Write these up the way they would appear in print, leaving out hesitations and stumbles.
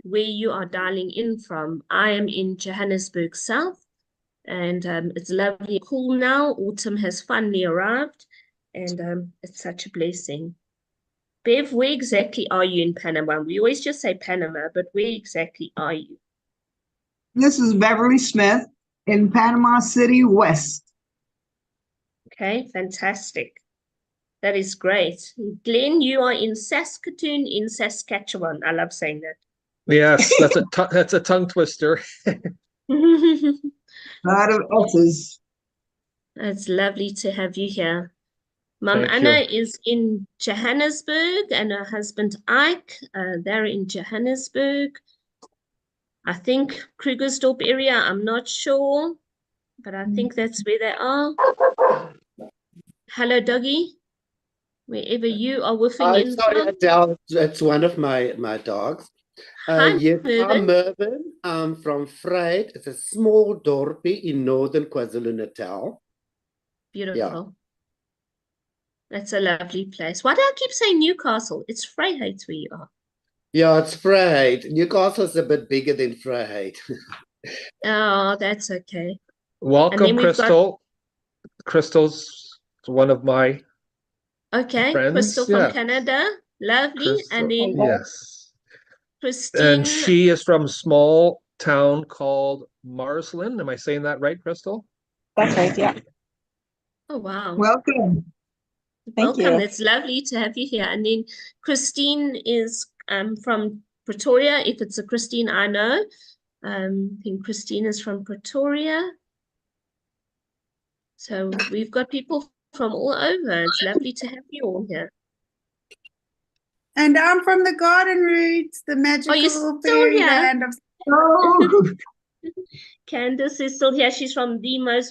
where you are dialing in from. I am in Johannesburg South, and it's lovely and cool now. Autumn has finally arrived, and it's such a blessing. Bev, where exactly are you in Panama? We always just say Panama, but where exactly are you? This is Beverly Smith in Panama City West. Okay, fantastic. That is great. Glenn, you are in Saskatoon in Saskatchewan. I love saying that. Yes, that's a tongue twister. Lot of S's. It's lovely to have you here. Mum Thank Anna you. is in Johannesburg and her husband Ike, they're in Johannesburg. I think Krugersdorp area, I'm not sure, but I think that's where they are. Hello, doggy, wherever you are woofing I'm in sorry, from. Adele. It's one of my dogs. Hi, Yes, I'm Mervin. Mervin. I'm from Vryheid. It's a small dorpie in northern KwaZulu-Natal. Yeah. Beautiful. That's a lovely place. Why do I keep saying Newcastle? It's Vryheid where you are. Yeah, it's Vryheid. Newcastle's a bit bigger than Vryheid. Oh, that's okay. And Welcome, then we've got, Crystal. Crystal's one of my okay, Crystal friends. from Yeah, Canada. Lovely. And Crystal. then Yes. And Christine. she is from a small town called Marsland. Am I saying that right, Crystal? That's right, yeah. Oh, wow. Welcome. Thank Welcome. you. That's lovely to have you here. And then Christine is from Pretoria. If it's a Christine I know, I think Christine is from Pretoria. So we've got people from all over. It's lovely to have you all here. And I'm from the Garden Roots, the Are you magical still fairy here? land of. Oh, Candace is still here. She's from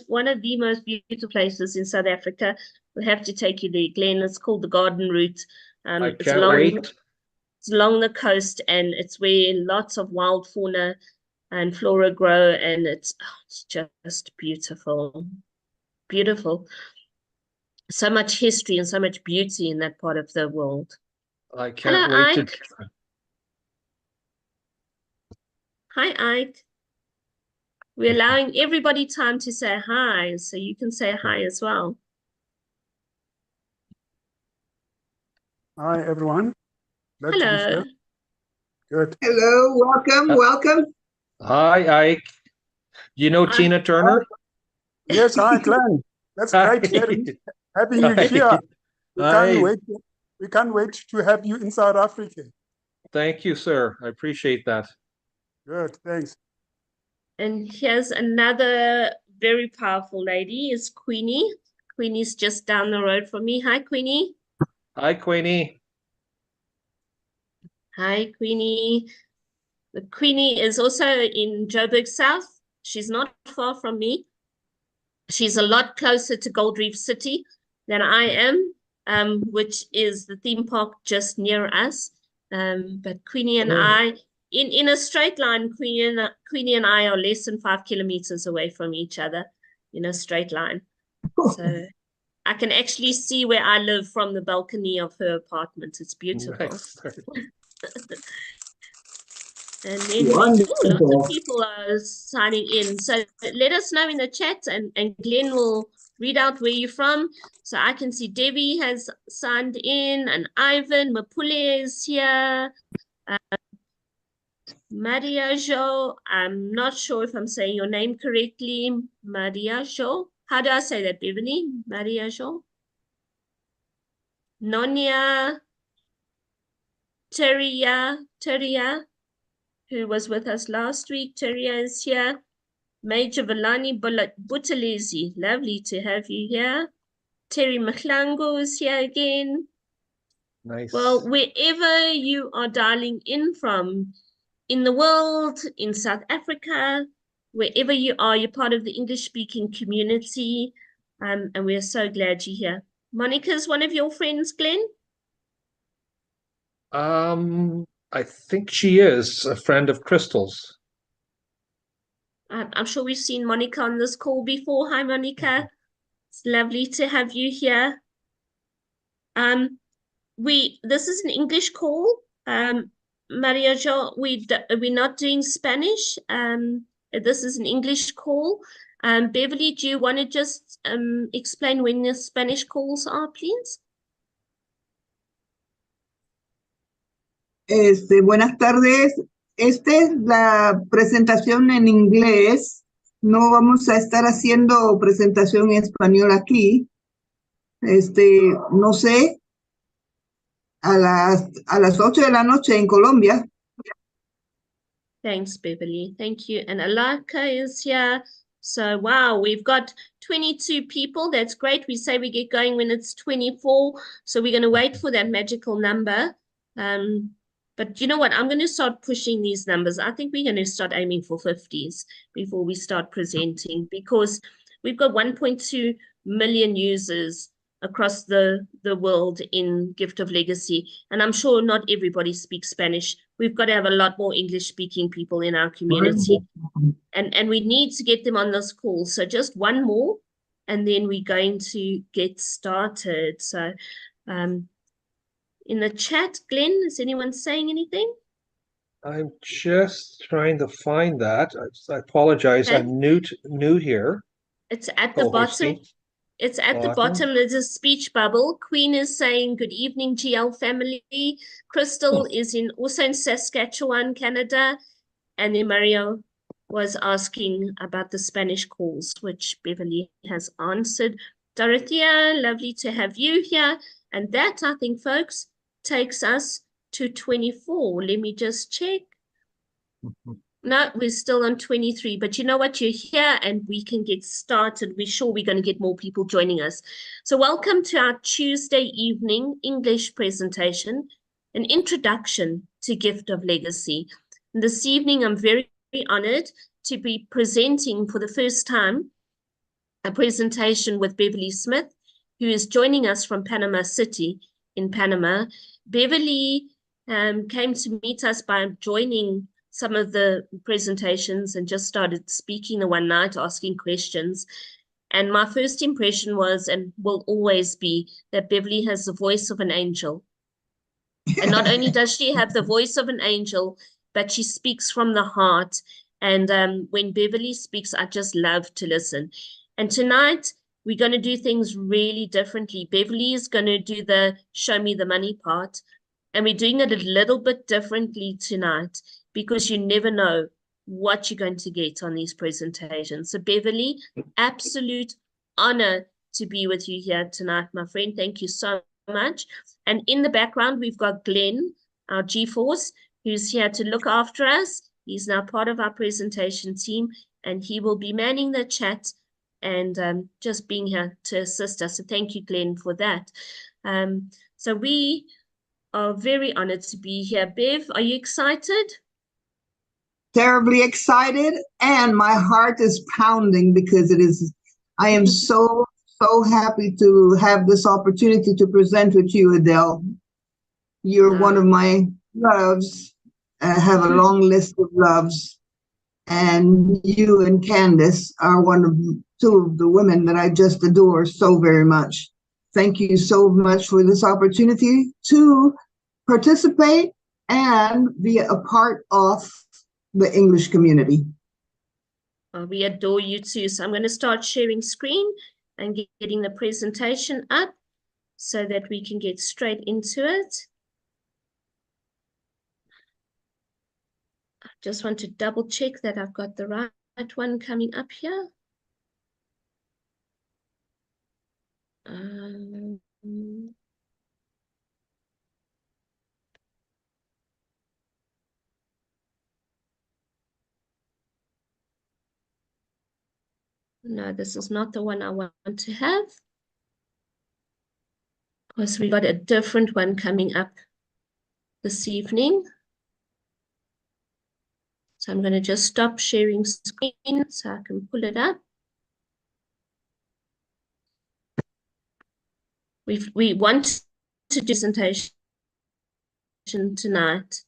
one of the most beautiful places in South Africa. We'll have to take you there, Glenn. It's called the Garden Route. I It's can't wait. It's along the coast, and it's where lots of wild fauna and flora grow, and it's just beautiful. Beautiful. So much history and so much beauty in that part of the world. I can't Hello, wait Ike. Hi, Ike. We're allowing everybody time to say hi, so you can say hi as well. Hi, everyone. Glad to be Hello. here. Good. hello. Welcome. Hi, Ike. You know Tina Turner? Yes, hi, Glenn. That's great having you here. We Hi. can't wait. We can't wait to have you in South Africa. Thank you, sir. I appreciate that. Good, thanks. And here's another very powerful lady, is Queenie. Queenie's just down the road from me. Hi, Queenie. Hi, Queenie. Hi, Queenie. The Queenie is also in Joburg South. She's not far from me. She's a lot closer to Gold Reef City than I am, which is the theme park just near us. But Queenie and I, in a straight line, Queenie and I are less than 5 kilometers away from each other in a straight line. So I can actually see where I live from the balcony of her apartment. It's beautiful. Nice. And then Wonderful. lots of people are signing in. So let us know in the chat, and Glenn will read out where you're from. So I can see Debbie has signed in, and Ivan Mapule is here. Maria Jo, I'm not sure if I'm saying your name correctly. Maria Jo. How do I say that, Beverly? Maria Jo. Nonia. Teria, who was with us last week. Teria is here. Major Villani Buthelezi, lovely to have you here. Terry Mchlango is here again. Nice. Well, wherever you are dialing in from in the world, in South Africa, wherever you are, you're part of the English-speaking community, and we're so glad you're here. Monica's one of your friends, Glenn? I think she is a friend of Crystal's. I'm sure we've seen Monica on this call before. Hi, Monica. It's lovely to have you here. This is an English call. Maria Jo, we're not doing Spanish. This is an English call. Beverly, do you want to just explain when the Spanish calls are, please? Buenas tardes. Esta es la presentación en inglés. No vamos a estar haciendo presentación en español aquí. No sé, a las 8 de la noche en Colombia. Thanks, Beverly. Thank you. And Alaka is here. So, wow, we've got 22 people. That's great. We say we get going when it's 24. So we're going to wait for that magical number. But you know what? I'm going to start pushing these numbers. I think we're going to start aiming for 50s before we start presenting, because we've got 1.2 million users across the world in Gift of Legacy. And I'm sure not everybody speaks Spanish. We've got to have a lot more English-speaking people in our community. And we need to get them on this call. So just one more, and then we're going to get started. So in the chat, Glenn, is anyone saying anything? I'm just trying to find that. I apologize. Okay. I'm new here. It's at the bottom. Co-hosting. It's at the bottom. There's a speech bubble. Queen is saying, good evening, GL family. Crystal is also in Saskatchewan, Canada. And then Mario was asking about the Spanish calls, which Beverly has answered. Dorothea, lovely to have you here. And that, I think, folks, takes us to 24. Let me just check. No, we're still on 23, but you know what? You're here and we can get started. We're sure we're going to get more people joining us. So welcome to our Tuesday evening English presentation, an introduction to Gift of Legacy. And this evening, I'm very honored to be presenting for the first time a presentation with Beverly Smith, who is joining us from Panama City in Panama. Beverly came to meet us by joining some of the presentations and just started speaking the one night, asking questions. And my first impression was, and will always be, that Beverly has the voice of an angel. And not only does she have the voice of an angel, but she speaks from the heart. And when Beverly speaks, I just love to listen. And tonight, we're going to do things really differently. Beverly is going to do the show me the money part. And we're doing it a little bit differently tonight, because you never know what you're going to get on these presentations. So Beverly, absolute honor to be with you here tonight, my friend. Thank you so much. And in the background, we've got Glenn, our G-Force, who's here to look after us. He's now part of our presentation team, and he will be manning the chat and just being here to assist us. So thank you, Glenn, for that. So we are very honored to be here. Bev, are you excited? Terribly excited, and my heart is pounding because I am so happy to have this opportunity to present with you, Adele. You're one of my loves. I have a long list of loves, and you and Candace are two of the women that I just adore so very much. Thank you so much for this opportunity to participate and be a part of the English community. We adore you too. So I'm going to start sharing screen and getting the presentation up so that we can get straight into it. I just want to double check that I've got the right one coming up here. No, this is not the one I want to have, because we got a different one coming up this evening. So I'm going to just stop sharing screen so I can pull it up. We want to do presentation tonight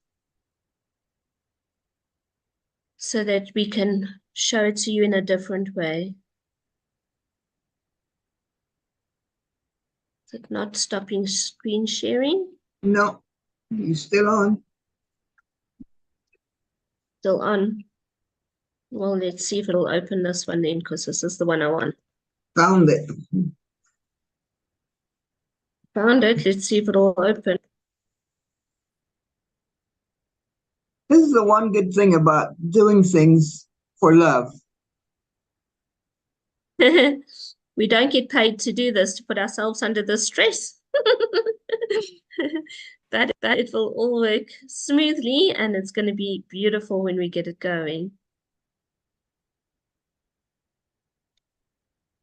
so that we can show it to you in a different way. Is it not stopping screen sharing? No, you're still on. still on. Well, let's see if it'll open this one then, because this is the one I want. Found it. Found it. Let's see if it'll open. This is the one good thing about doing things for love. We don't get paid to do this, to put ourselves under the stress. But it will all work smoothly, and it's going to be beautiful when we get it going.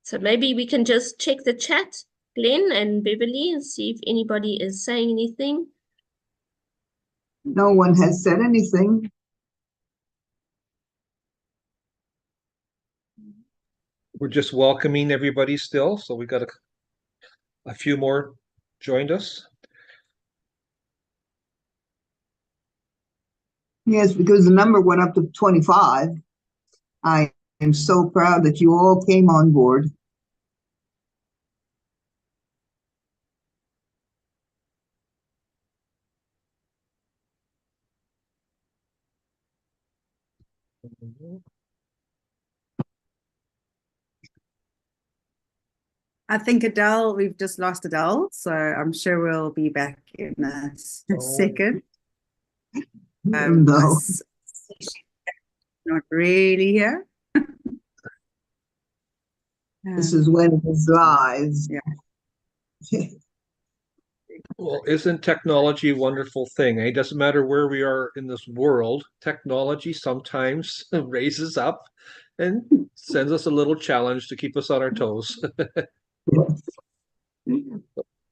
So maybe we can just check the chat, Glenn and Beverly, and see if anybody is saying anything. No one has said anything. We're just welcoming everybody still, so we got a few more joined us. Yes, because the number went up to 25. I am so proud that you all came on board. I think Adele, we've just lost Adele, so I'm sure we'll be back in a second. No. Not really here. This is when it is live. Yeah. Well, isn't technology a wonderful thing? It doesn't matter where we are in this world, technology sometimes raises up and sends us a little challenge to keep us on our toes.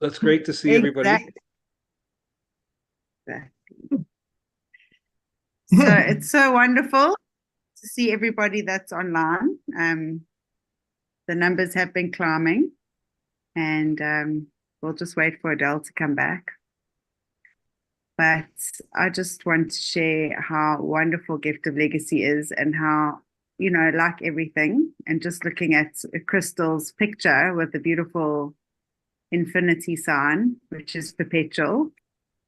That's great to see everybody. Exactly. So it's so wonderful to see everybody that's online. The numbers have been climbing, and we'll just wait for Adele to come back. But I just want to share how wonderful Gift of Legacy is, and how, you know, like everything, and just looking at Crystal's picture with the beautiful infinity sign, which is perpetual.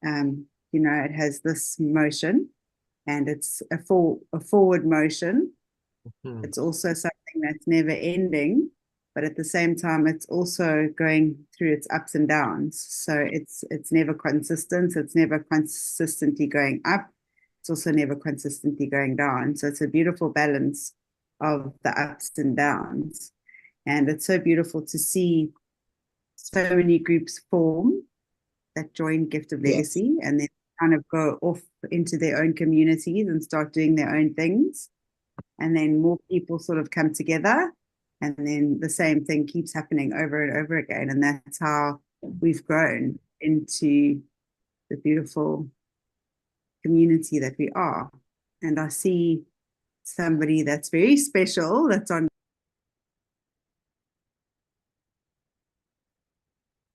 You know, it has this motion, and it's a forward motion. Mhm. It's also something that's never ending, but at the same time, it's also going through its ups and downs. So it's never consistent. It's never consistently going up. It's also never consistently going down. So it's a beautiful balance of the ups and downs. And it's so beautiful to see so many groups form that join Gift of Legacy, and then kind of go off into their own communities and start doing their own things. And then more people sort of come together, and then the same thing keeps happening over and over again. And that's how we've grown into the beautiful community that we are. And I see somebody that's very special that's on.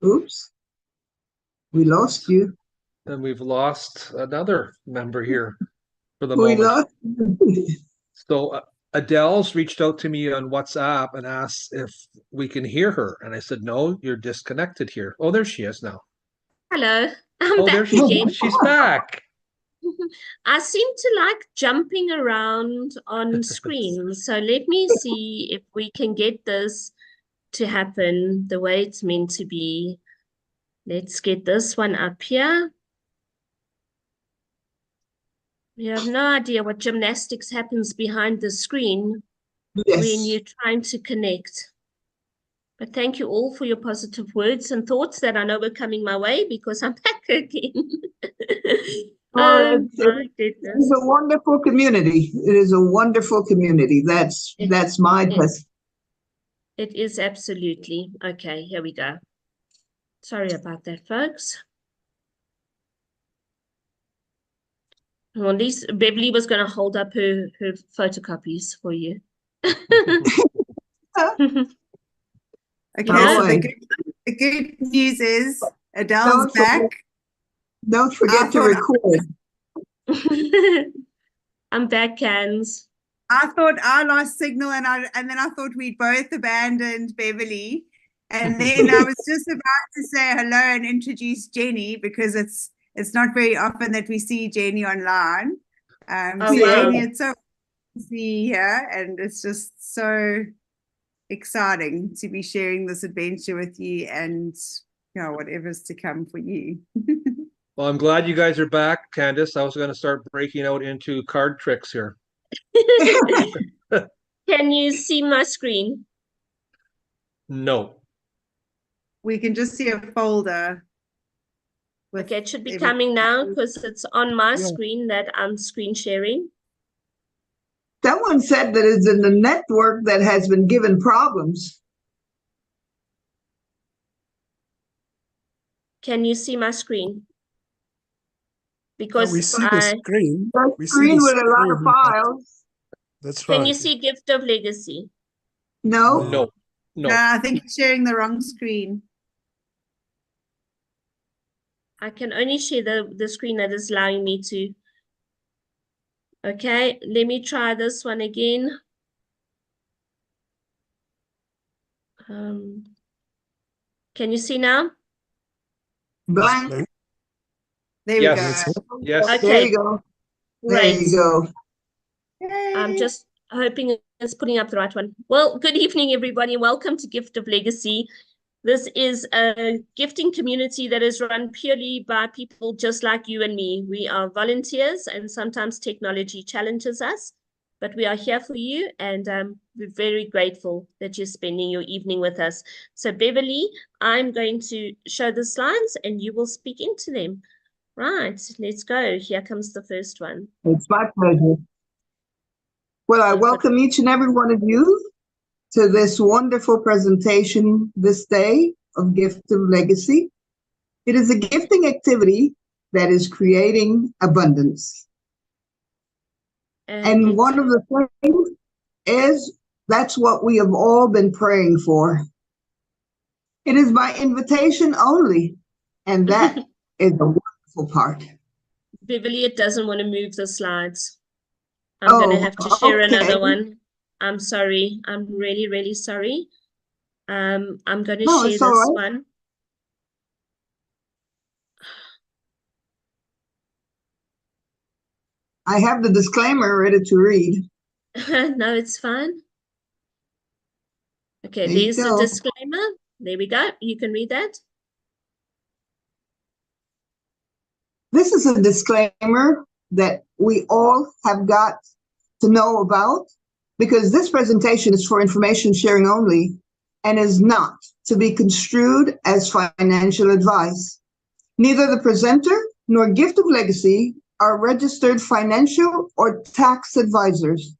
Oops. We lost you. And we've lost another member here for the We moment. lost. So Adele's reached out to me on WhatsApp and asked if we can hear her. And I said, no, you're disconnected here. Oh, there she is now. Hello, I'm there back she again. is. She's back. I seem to like jumping around on screen. So let me see if we can get this to happen the way it's meant to be. Let's get this one up here. You have no idea what gymnastics happens behind the screen when Yes. you're trying to connect. But thank you all for your positive words and thoughts that I know were coming my way, because I'm back again. Oh, My goodness. it's a wonderful community. It is a wonderful community. That's my test. It is absolutely. Okay, here we go. Sorry about that, folks. Well, at least Beverly was going to hold up her photocopies for you. Okay, No so way. the good news is Adele's back. Don't forget to record. I'm back, Cans. I thought I lost signal, and then I thought we'd both abandoned Beverly. And then I was just about to say hello and introduce Jenny, because it's not very often that we see Jenny online. Oh, So wow. Jenny, it's so awesome to see you here, and it's just so exciting to be sharing this adventure with you, and whatever's to come for you. Well, I'm glad you guys are back, Candice. I was going to start breaking out into card tricks here. Can you see my screen? No. We can just see a folder. With Okay, it should be every- coming now because it's on my Yeah. screen that I'm screen sharing. Someone said that it's in the network that has been given problems. Can you see my screen? Yeah, Because we see the screen. The We see screen the with a lot of screen, but files. that's can right. you see Gift of Legacy? No, No. No. I think you're sharing the wrong screen. I can only share the screen that is allowing me to. Okay, let me try this one again. Can you see now? blank. Blank. There Yes. we go. Yes. There Okay, you go. There great. you go. I'm Yay. just hoping it's putting up the right one. Well, good evening, everybody. Welcome to Gift of Legacy. This is a gifting community that is run purely by people just like you and me. We are volunteers, and sometimes technology challenges us, but we are here for you, and we're very grateful that you're spending your evening with us. So Beverly, I'm going to show the slides and you will speak into them. Right, let's go. Here comes the first one. It's my pleasure. Well, I welcome each and every one of you to this wonderful presentation this day of Gift of Legacy. It is a gifting activity that is creating abundance. And one of the things is that's what we have all been praying for. It is by invitation only, and that is the wonderful part. Beverly, it doesn't want to move the slides. I'm going to have to share another one. I'm sorry. I'm really, really sorry. I'm going to share it's all this right. one. I have the disclaimer ready to read. No, it's fine. Okay, There you there's the go. disclaimer. There we go. You can read that. This is a disclaimer that we all have got to know about, because this presentation is for information sharing only and is not to be construed as financial advice. Neither the presenter nor Gift of Legacy are registered financial or tax advisors.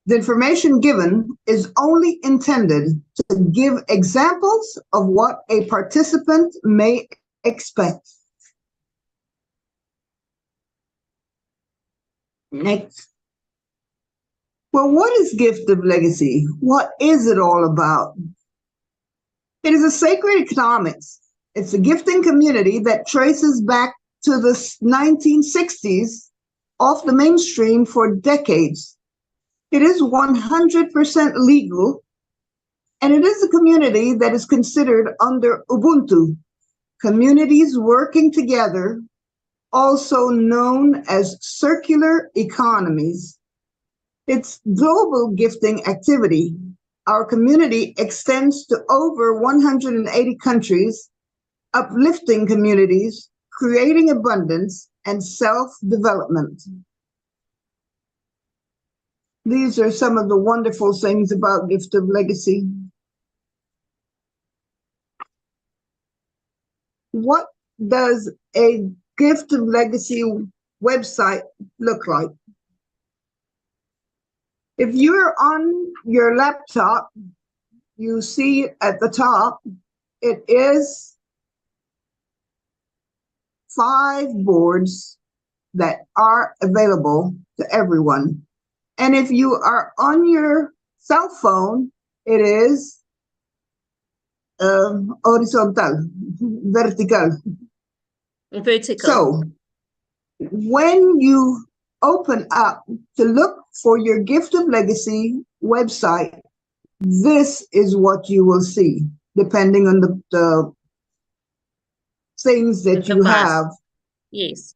The information given is only intended to give examples of what a participant may expect. Next. Well, what is Gift of Legacy? What is it all about? It is a sacred economics. It's a gifting community that traces back to the 1960s, off the mainstream for decades. It is 100% legal, and it is a community that is considered under Ubuntu, communities working together, also known as circular economies. It's global gifting activity. Our community extends to over 180 countries, uplifting communities, creating abundance, and self-development. These are some of the wonderful things about Gift of Legacy. What does a Gift of Legacy website look like? If you're on your laptop, you see at the top, it is 5 boards that are available to everyone. And if you are on your cell phone, it is horizontal, vertical. Vertical. So when you open up to look for your Gift of Legacy website, this is what you will see, depending on the things that you have. Yes.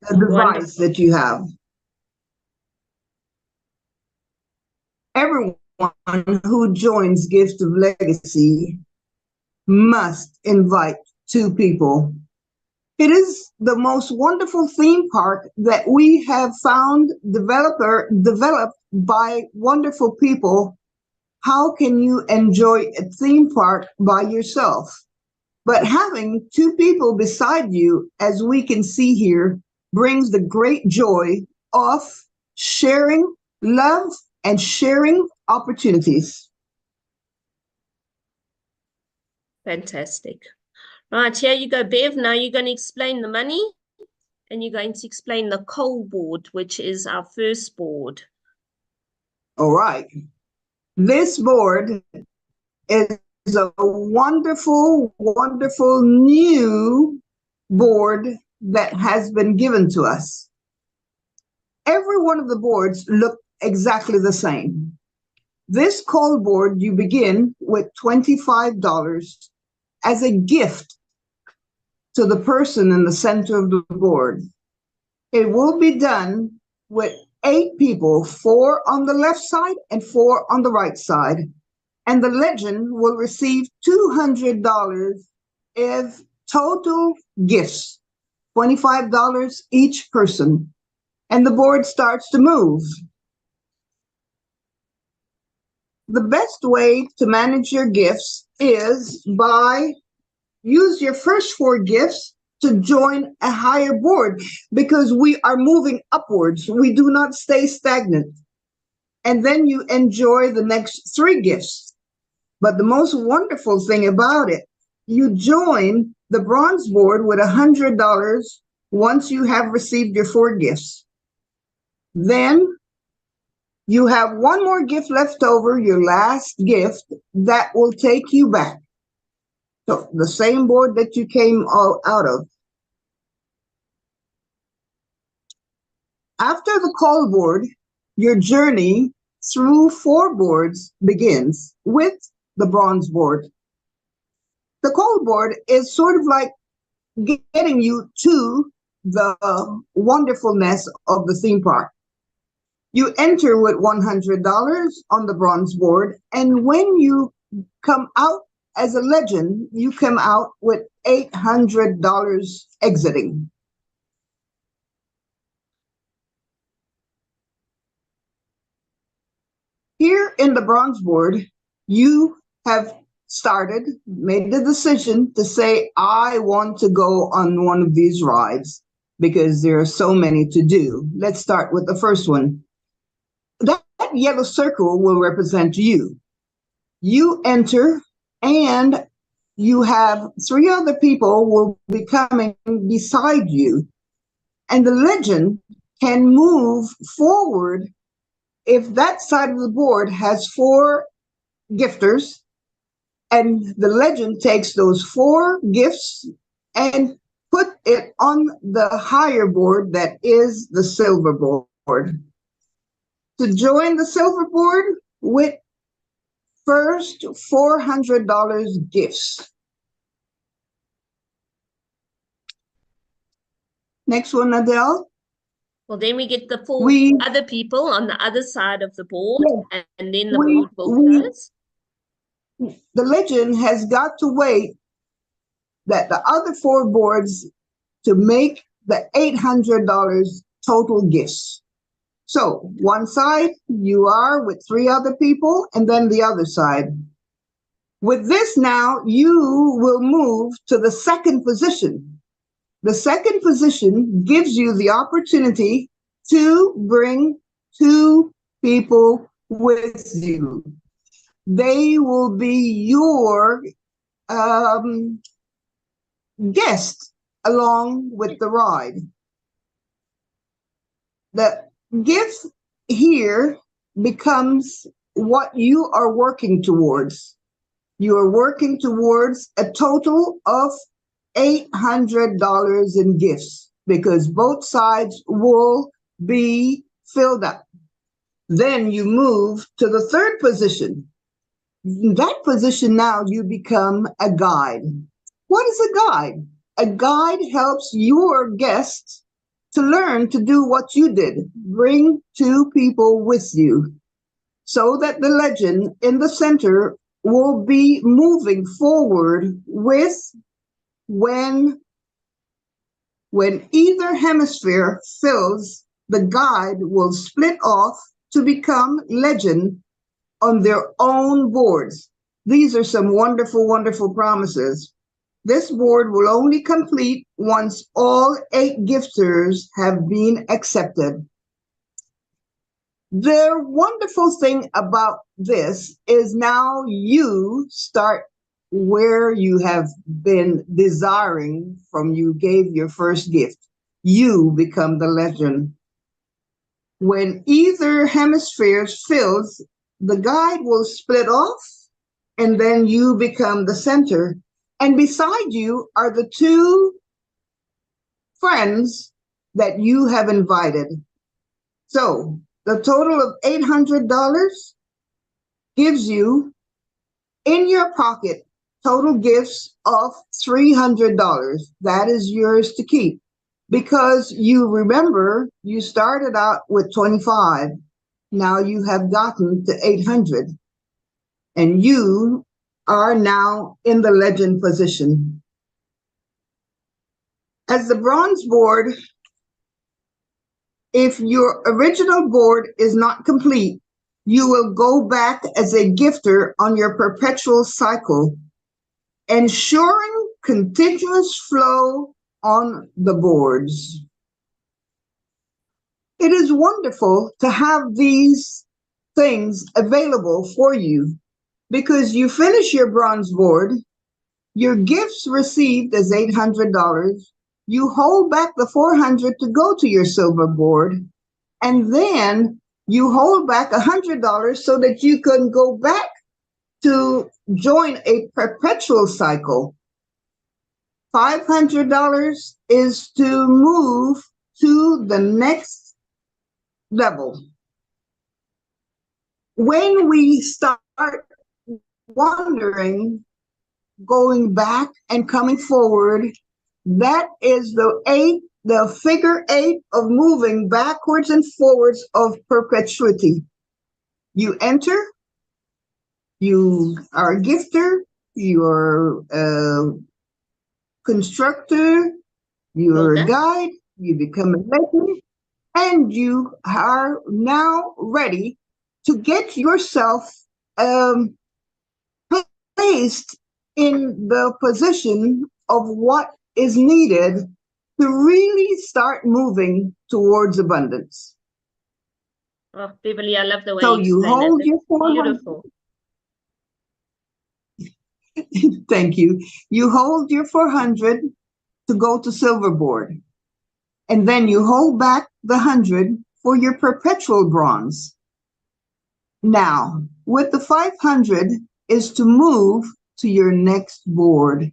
The device that you have. everyone who joins Gift of Legacy must invite 2 people. It is the most wonderful theme park that we have found developed by wonderful people. How can you enjoy a theme park by yourself? But having 2 people beside you, as we can see here, brings the great joy of sharing love and sharing opportunities. Fantastic. Right, here you go, Bev. Now you're going to explain the money and you're going to explain the coal board, which is our first board. All right. This board is a wonderful, wonderful new board that has been given to us. Every one of the boards look exactly the same. This coal board, you begin with $25 as a gift to the person in the center of the board. It will be done with 8 people, 4 on the left side and 4 on the right side. And the legend will receive $200 as total gifts, $25 each person. And the board starts to move. The best way to manage your gifts is by use your first 4 gifts to join a higher board, because we are moving upwards. We do not stay stagnant. And then you enjoy the next 3 gifts. But the most wonderful thing about it, you join the bronze board with $100 once you have received your 4 gifts. Then you have 1 more gift left over, your last gift, that will take you back. So the same board that you came out of. After the coal board, your journey through 4 boards begins with the bronze board. The coal board is sort of like getting you to the wonderfulness of the theme park. You enter with $100 on the bronze board, and when you come out as a legend, you come out with $800 exiting. Here in the bronze board, you have made the decision to say, I want to go on one of these rides because there are so many to do. Let's start with the first one. That yellow circle will represent you. You enter, and you have 3 other people will be coming beside you. And the legend can move forward if that side of the board has 4 gifters, and the legend takes those 4 gifts and put it on the higher board that is the silver board. To join the silver board with first $400 gifts. Next one, Adele. Well, then we get the 4 other people on the other side of the board, and then the board will close. The legend has got to wait that the other 4 boards to make the $800 total gifts. So one side you are with 3 other people, and then the other side. With this now, you will move to the second position. The second position gives you the opportunity to bring 2 people with you. They will be your guests along with the ride. The gift here becomes what you are working towards. You are working towards a total of $800 in gifts, because both sides will be filled up. Then you move to the third position. That position now you become a guide. What is a guide? A guide helps your guests to learn to do what you did. Bring 2 people with you. so that the legend in the center will be moving forward with when either hemisphere fills, the guide will split off to become legend on their own boards. These are some wonderful, wonderful promises. This board will only complete once all 8 gifters have been accepted. The wonderful thing about this is now you start where you have been desiring from you gave your first gift. You become the legend. When either hemispheres fills, the guide will split off, and then you become the center. And beside you are the 2 friends that you have invited. So the total of $800 gives you in your pocket total gifts of $300. That is yours to keep, because you remember you started out with 25. Now you have gotten to 800, and you are now in the legend position. As the bronze board, if your original board is not complete, you will go back as a gifter on your perpetual cycle, ensuring continuous flow on the boards. It is wonderful to have these things available for you, because you finish your bronze board, your gifts received as $800, you hold back the $400 to go to your silver board, and then you hold back $100 so that you can go back to join a perpetual cycle. $500 is to move to the next level. When we start wondering, going back and coming forward, that is the figure 8 of moving backwards and forwards of perpetuity. You enter, you are a gifter, you're a constructor, you're a guide, you become a legend, and you are now ready to get yourself placed in the position of what is needed to really start moving towards abundance. Oh, Beverly, I love the way So you you hold your beautiful. Thank you. You hold your 400 to go to silver board, and then you hold back the 100 for your perpetual bronze. Now, with the 500 is to move to your next board.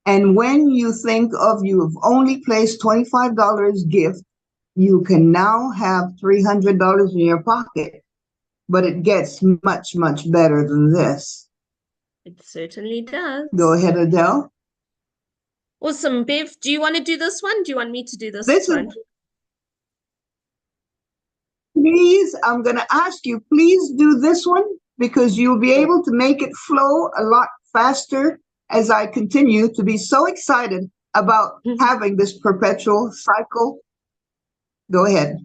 And when you think of you have only placed $25 gift, you can now have $300 in your pocket, but it gets much, much better than this. It certainly does. Go ahead, Adele. Awesome. Bev, do you want to do this one? Do you want me to do this one? Please, I'm going to ask you, please do this one, because you'll be able to make it flow a lot faster as I continue to be so excited about having this perpetual cycle. Go ahead.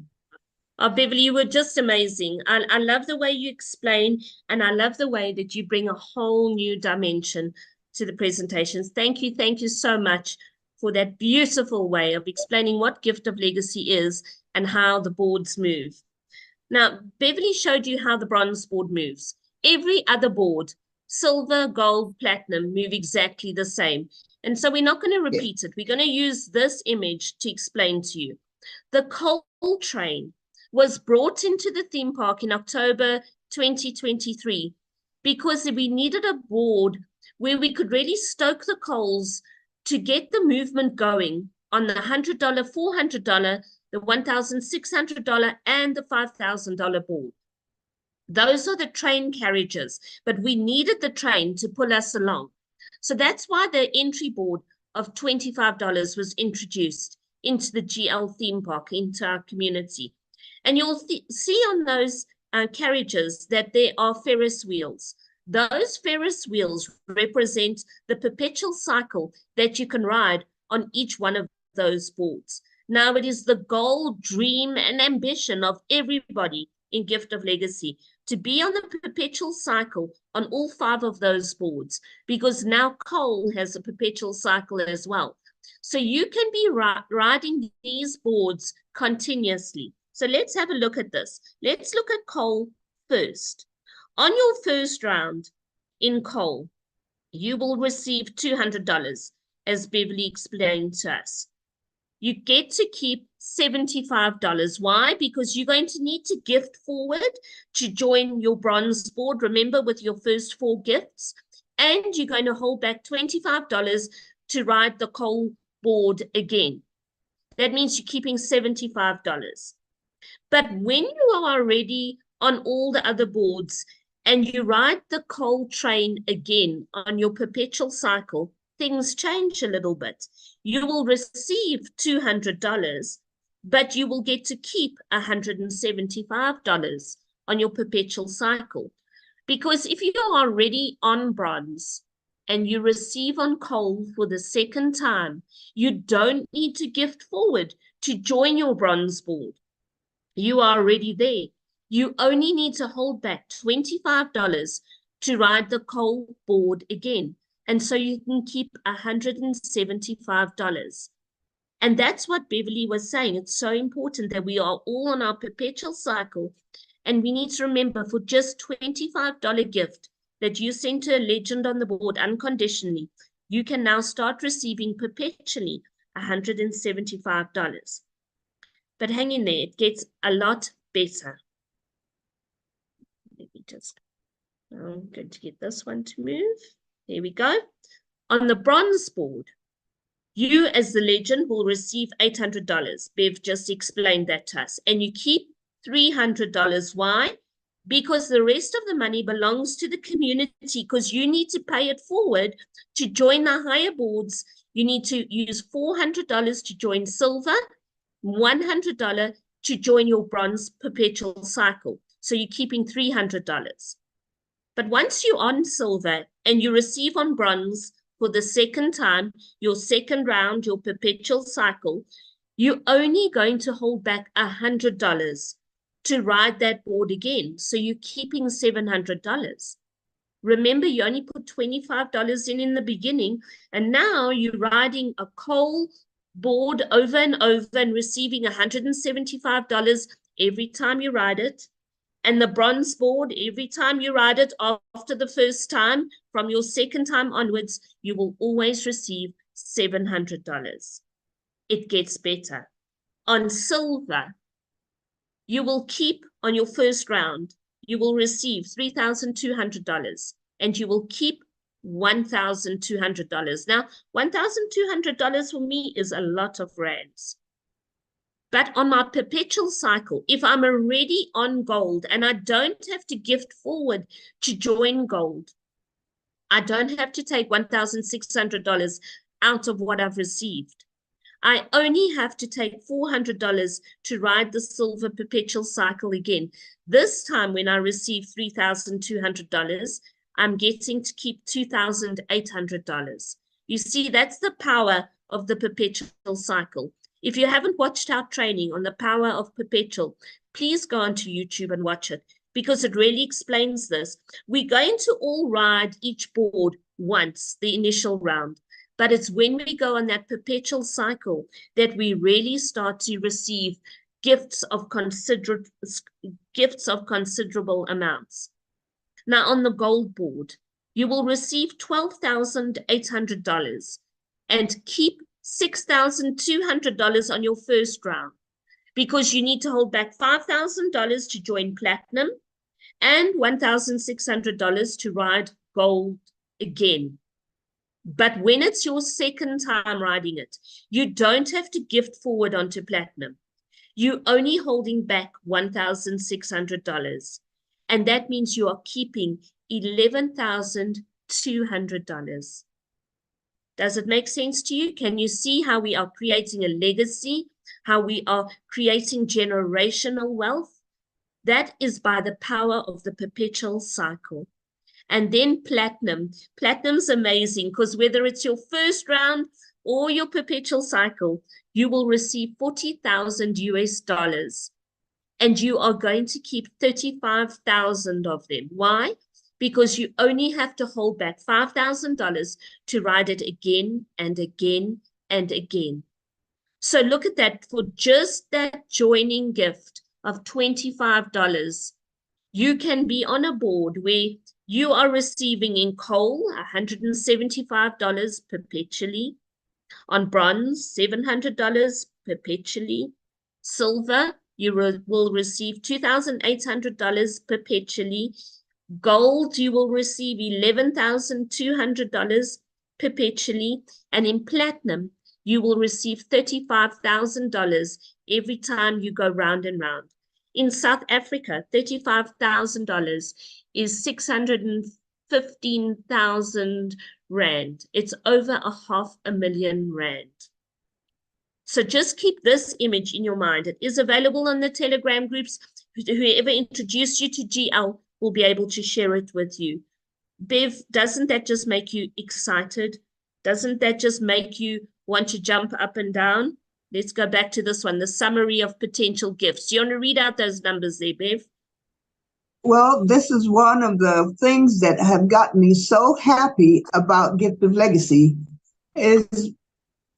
Oh, Beverly, you were just amazing. I love the way you explain, and I love the way that you bring a whole new dimension to the presentations. Thank you so much for that beautiful way of explaining what Gift of Legacy is and how the boards move. Now, Beverly showed you how the bronze board moves. Every other board, silver, gold, platinum, move exactly the same. And so we're not going to repeat it. We're going to use this image to explain to you. The coal train was brought into the theme park in October 2023 because we needed a board where we could really stoke the coals to get the movement going on the $100, $400, the $1,600, and the $5,000 board. Those are the train carriages, but we needed the train to pull us along. So that's why the entry board of $25 was introduced into the GL theme park, into our community. And you'll see on those carriages that there are Ferris wheels. Those Ferris wheels represent the perpetual cycle that you can ride on each one of those boards. Now, it is the goal, dream, and ambition of everybody in Gift of Legacy to be on the perpetual cycle on all 5 of those boards, because now Cole has a perpetual cycle as well. So you can be riding these boards continuously. So let's have a look at this. Let's look at Cole first. On your first round in Cole, you will receive $200, as Beverly explained to us. You get to keep $75. Why? Because you're going to need to gift forward to join your bronze board, remember, with your first 4 gifts. And you're going to hold back $25 to ride the Cole board again. That means you're keeping $75. But when you are already on all the other boards and you ride the Cole train again on your perpetual cycle, things change a little bit. You will receive $200, but you will get to keep $175 on your perpetual cycle. Because if you are already on bronze and you receive on Cole for the second time, you don't need to gift forward to join your bronze board. You are already there. You only need to hold back $25 to ride the Cole board again. And so you can keep $175. And that's what Beverly was saying. It's so important that we are all on our perpetual cycle. And we need to remember, for just $25 gift that you send to a legend on the board unconditionally, you can now start receiving perpetually $175. But hang in there, it gets a lot better. Let me just, I'm going to get this one to move. There we go. On the bronze board, you as the legend will receive $800. Bev just explained that to us. And you keep $300. Why? Because the rest of the money belongs to the community, because you need to pay it forward to join the higher boards. You need to use $400 to join silver, $100 to join your bronze perpetual cycle. So you're keeping $300. But once you're on silver and you receive on bronze for the second time, your second round, your perpetual cycle, you're only going to hold back $100 to ride that board again. So you're keeping $700. Remember, you only put $25 in the beginning, and now you're riding a Cole board over and over and receiving $175 every time you ride it. And the bronze board, every time you ride it after the first time, from your second time onwards, you will always receive $700. It gets better. On silver, you will keep on your first round, you will receive $3,200 and you will keep $1,200. Now, $1,200 for me is a lot of rands. But on my perpetual cycle, if I'm already on gold and I don't have to gift forward to join gold, I don't have to take $1,600 out of what I've received. I only have to take $400 to ride the silver perpetual cycle again. This time when I receive $3,200, I'm getting to keep $2,800. You see, that's the power of the perpetual cycle. If you haven't watched our training on the power of perpetual, please go onto YouTube and watch it, because it really explains this. We're going to all ride each board once, the initial round, but it's when we go on that perpetual cycle that we really start to receive gifts of considerable amounts. Now, on the gold board, you will receive $12,800 and keep $6,200 on your first round, because you need to hold back $5,000 to join platinum and $1,600 to ride gold again. But when it's your second time riding it, you don't have to gift forward onto platinum. You're only holding back $1,600. And that means you are keeping $11,200. Does it make sense to you? Can you see how we are creating a legacy, how we are creating generational wealth? That is by the power of the perpetual cycle. And then platinum. Platinum's amazing because whether it's your first round or your perpetual cycle, you will receive 40,000 US dollars. And you are going to keep 35,000 of them. Why? Because you only have to hold back $5,000 to ride it again and again and again. So look at that. For just that joining gift of $25, you can be on a board where you are receiving in coal $175 perpetually, on bronze $700 perpetually, silver you will receive $2,800 perpetually, gold you will receive $11,200 perpetually, and in platinum you will receive $35,000 every time you go round and round. In South Africa, $35,000 is 615,000 rand. It's over 500,000 rand. So just keep this image in your mind. It is available on the Telegram groups. Whoever introduced you to GL will be able to share it with you. Bev, doesn't that just make you excited? Doesn't that just make you want to jump up and down? Let's go back to this one, the summary of potential gifts. Do you want to read out those numbers there, Bev? Well, this is one of the things that have gotten me so happy about Gift of Legacy is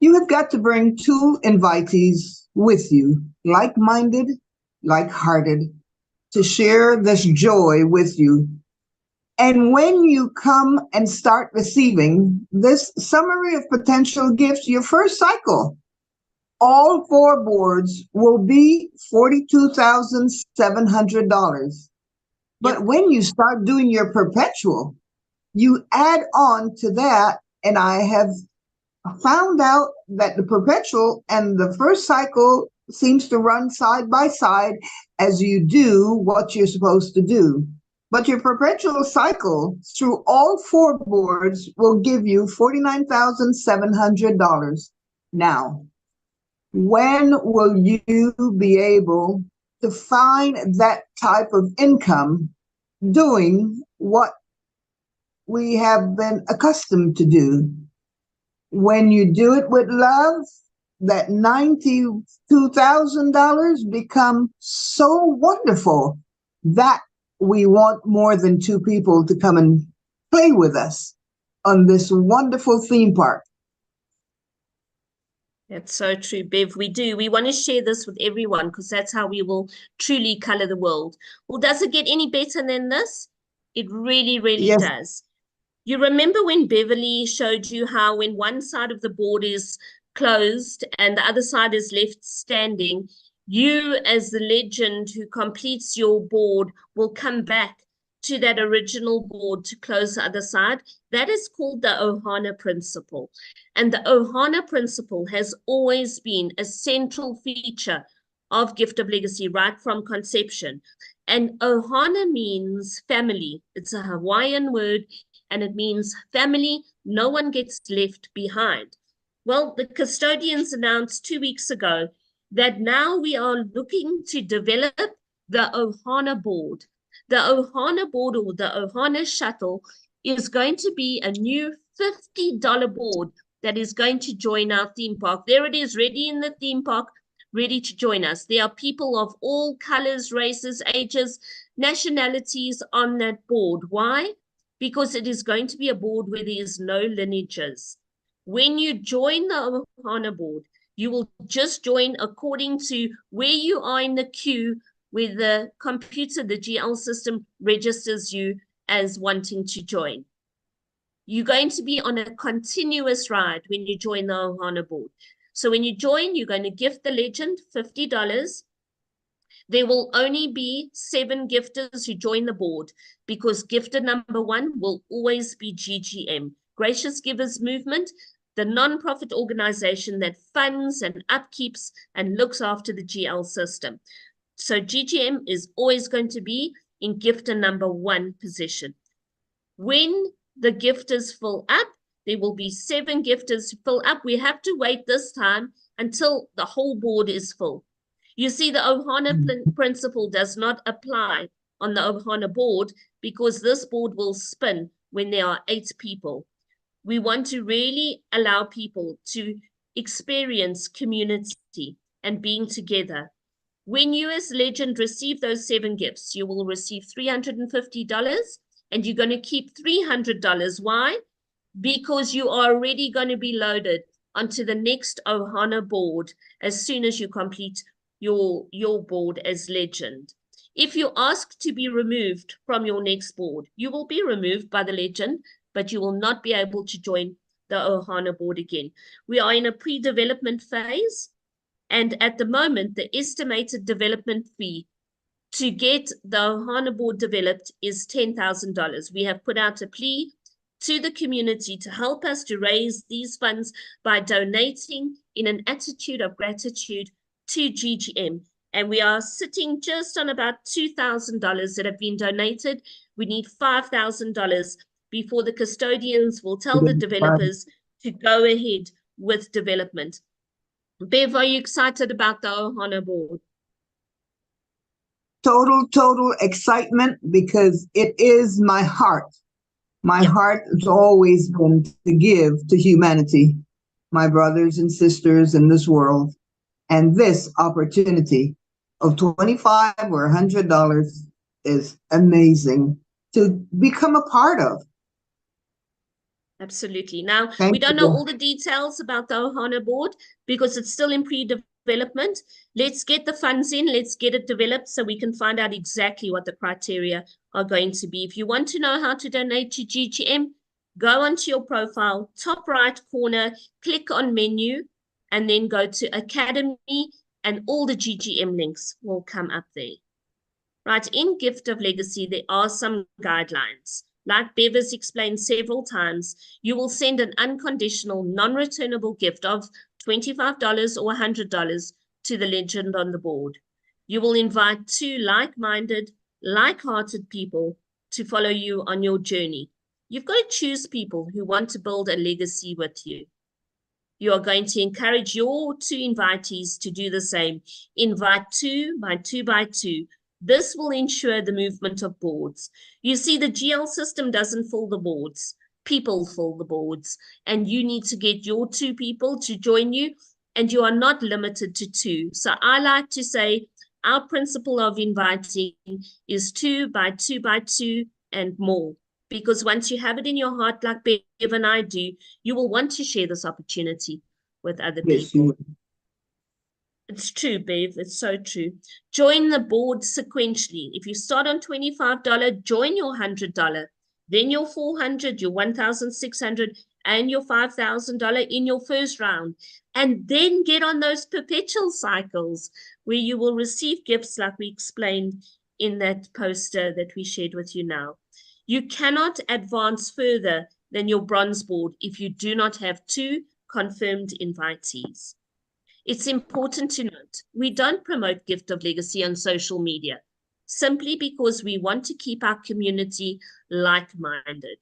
you have got to bring 2 invitees with you, like-minded, like-hearted, to share this joy with you. And when you come and start receiving this summary of potential gifts, your first cycle, all 4 boards will be $42,700. But when you start doing your perpetual, you add on to that, and I have found out that the perpetual and the first cycle seems to run side by side as you do what you're supposed to do. But your perpetual cycle through all 4 boards will give you $49,700. Now, when will you be able to find that type of income doing what we have been accustomed to do? When you do it with love, that $92,000 become so wonderful that we want more than 2 people to come and play with us on this wonderful theme park. That's so true, Bev. We do. We want to share this with everyone because that's how we will truly color the world. Well, does it get any better than this? It really, really Yes. does. You remember when Beverly showed you how when one side of the board is closed and the other side is left standing, you as the legend who completes your board will come back to that original board to close the other side. That is called the Ohana principle. And the Ohana principle has always been a central feature of Gift of Legacy right from conception. And Ohana means family. It's a Hawaiian word, and it means family. No one gets left behind. Well, the custodians announced 2 weeks ago that now we are looking to develop the Ohana board. The Ohana board, or the Ohana shuttle, is going to be a new $50 board that is going to join our theme park. There it is, ready in the theme park, ready to join us. There are people of all colors, races, ages, nationalities on that board. Why? Because it is going to be a board where there is no lineages. When you join the Ohana board, you will just join according to where you are in the queue, where the computer, the GL system, registers you as wanting to join. You're going to be on a continuous ride when you join the Ohana board. So when you join, you're going to gift the legend $50. There will only be 7 gifters who join the board because gifter number 1 will always be GGM, Gracious Givers Movement, the non-profit organization that funds and upkeeps and looks after the GL system. So GGM is always going to be in gifter number 1 position. When the gifters fill up, there will be 7 gifters who fill up. We have to wait this time until the whole board is full. You see, the Ohana principle does not apply on the Ohana board because this board will spin when there are 8 people. We want to really allow people to experience community and being together. When you as legend receive those 7 gifts, you will receive $350 and you're going to keep $300. Why? Because you are already going to be loaded onto the next Ohana board as soon as you complete your board as legend. If you ask to be removed from your next board, you will be removed by the legend, but you will not be able to join the Ohana board again. We are in a pre-development phase, and at the moment, the estimated development fee to get the Ohana board developed is $10,000. We have put out a plea to the community to help us to raise these funds by donating in an attitude of gratitude to GGM. And we are sitting just on about $2,000 that have been donated. We need $5,000 before the custodians will tell the developers to go ahead with development. Bev, are you excited about the Ohana board? Total excitement, because it is my heart. My heart has always been to give to humanity, my brothers and sisters in this world. And this opportunity of $25 or $100 is amazing to become a part of. Absolutely. Now, Thank we don't you. know all the details about the Ohana board because it's still in pre-development. Let's get the funds in, let's get it developed so we can find out exactly what the criteria are going to be. If you want to know how to donate to GGM, go onto your profile, top right corner, click on menu, and then go to Academy, and all the GGM links will come up there. Right, in Gift of Legacy, there are some guidelines. Like Bev has explained several times, you will send an unconditional, non-returnable gift of $25 or $100 to the legend on the board. You will invite 2 like-minded, like-hearted people to follow you on your journey. You've got to choose people who want to build a legacy with you. You are going to encourage your 2 invitees to do the same. Invite 2 by 2 by 2. This will ensure the movement of boards. You see, the GL system doesn't fill the boards. People fill the boards. And you need to get your 2 people to join you. And you are not limited to 2. So I like to say our principle of inviting is 2 by 2 by 2 and more. Because once you have it in your heart, like Bev and I do, you will want to share this opportunity with other people. It's true, Bev. It's so true. Join the board sequentially. If you start on $25, join your $100, then your $400, your $1,600, and your $5,000 in your first round. And then get on those perpetual cycles where you will receive gifts like we explained in that poster that we shared with you now. You cannot advance further than your bronze board if you do not have 2 confirmed invitees. It's important to note, we don't promote Gift of Legacy on social media, simply because we want to keep our community like-minded.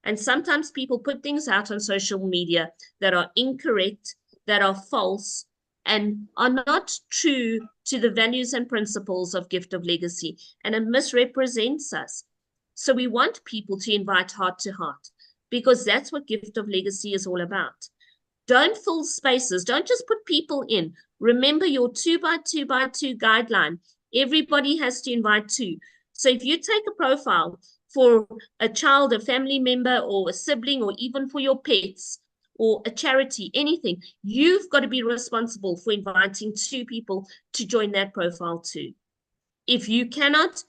And sometimes people put things out on social media that are incorrect, that are false, and are not true to the values and principles of Gift of Legacy, and it misrepresents us. So we want people to invite heart to heart, because that's what Gift of Legacy is all about. Don't fill spaces. Don't just put people in. Remember your 2 by 2 by 2 guideline. Everybody has to invite 2. So if you take a profile for a child, a family member, or a sibling, or even for your pets, or a charity, anything, you've got to be responsible for inviting 2 people to join that profile too. If you cannot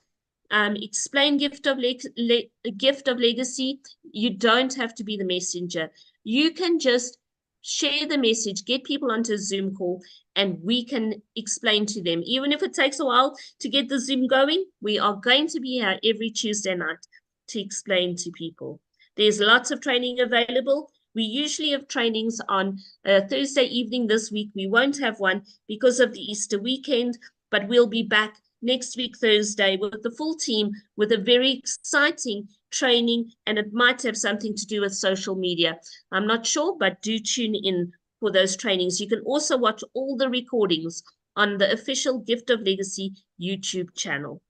explain Gift of Legacy, you don't have to be the messenger. You can just share the message, get people onto a Zoom call, and we can explain to them. Even if it takes a while to get the Zoom going, we are going to be here every Tuesday night to explain to people. There's lots of training available. We usually have trainings on Thursday evening. This week we won't have one because of the Easter weekend, but we'll be back next week, Thursday, with the full team with a very exciting training, and it might have something to do with social media. I'm not sure, but do tune in for those trainings. You can also watch all the recordings on the official Gift of Legacy YouTube channel.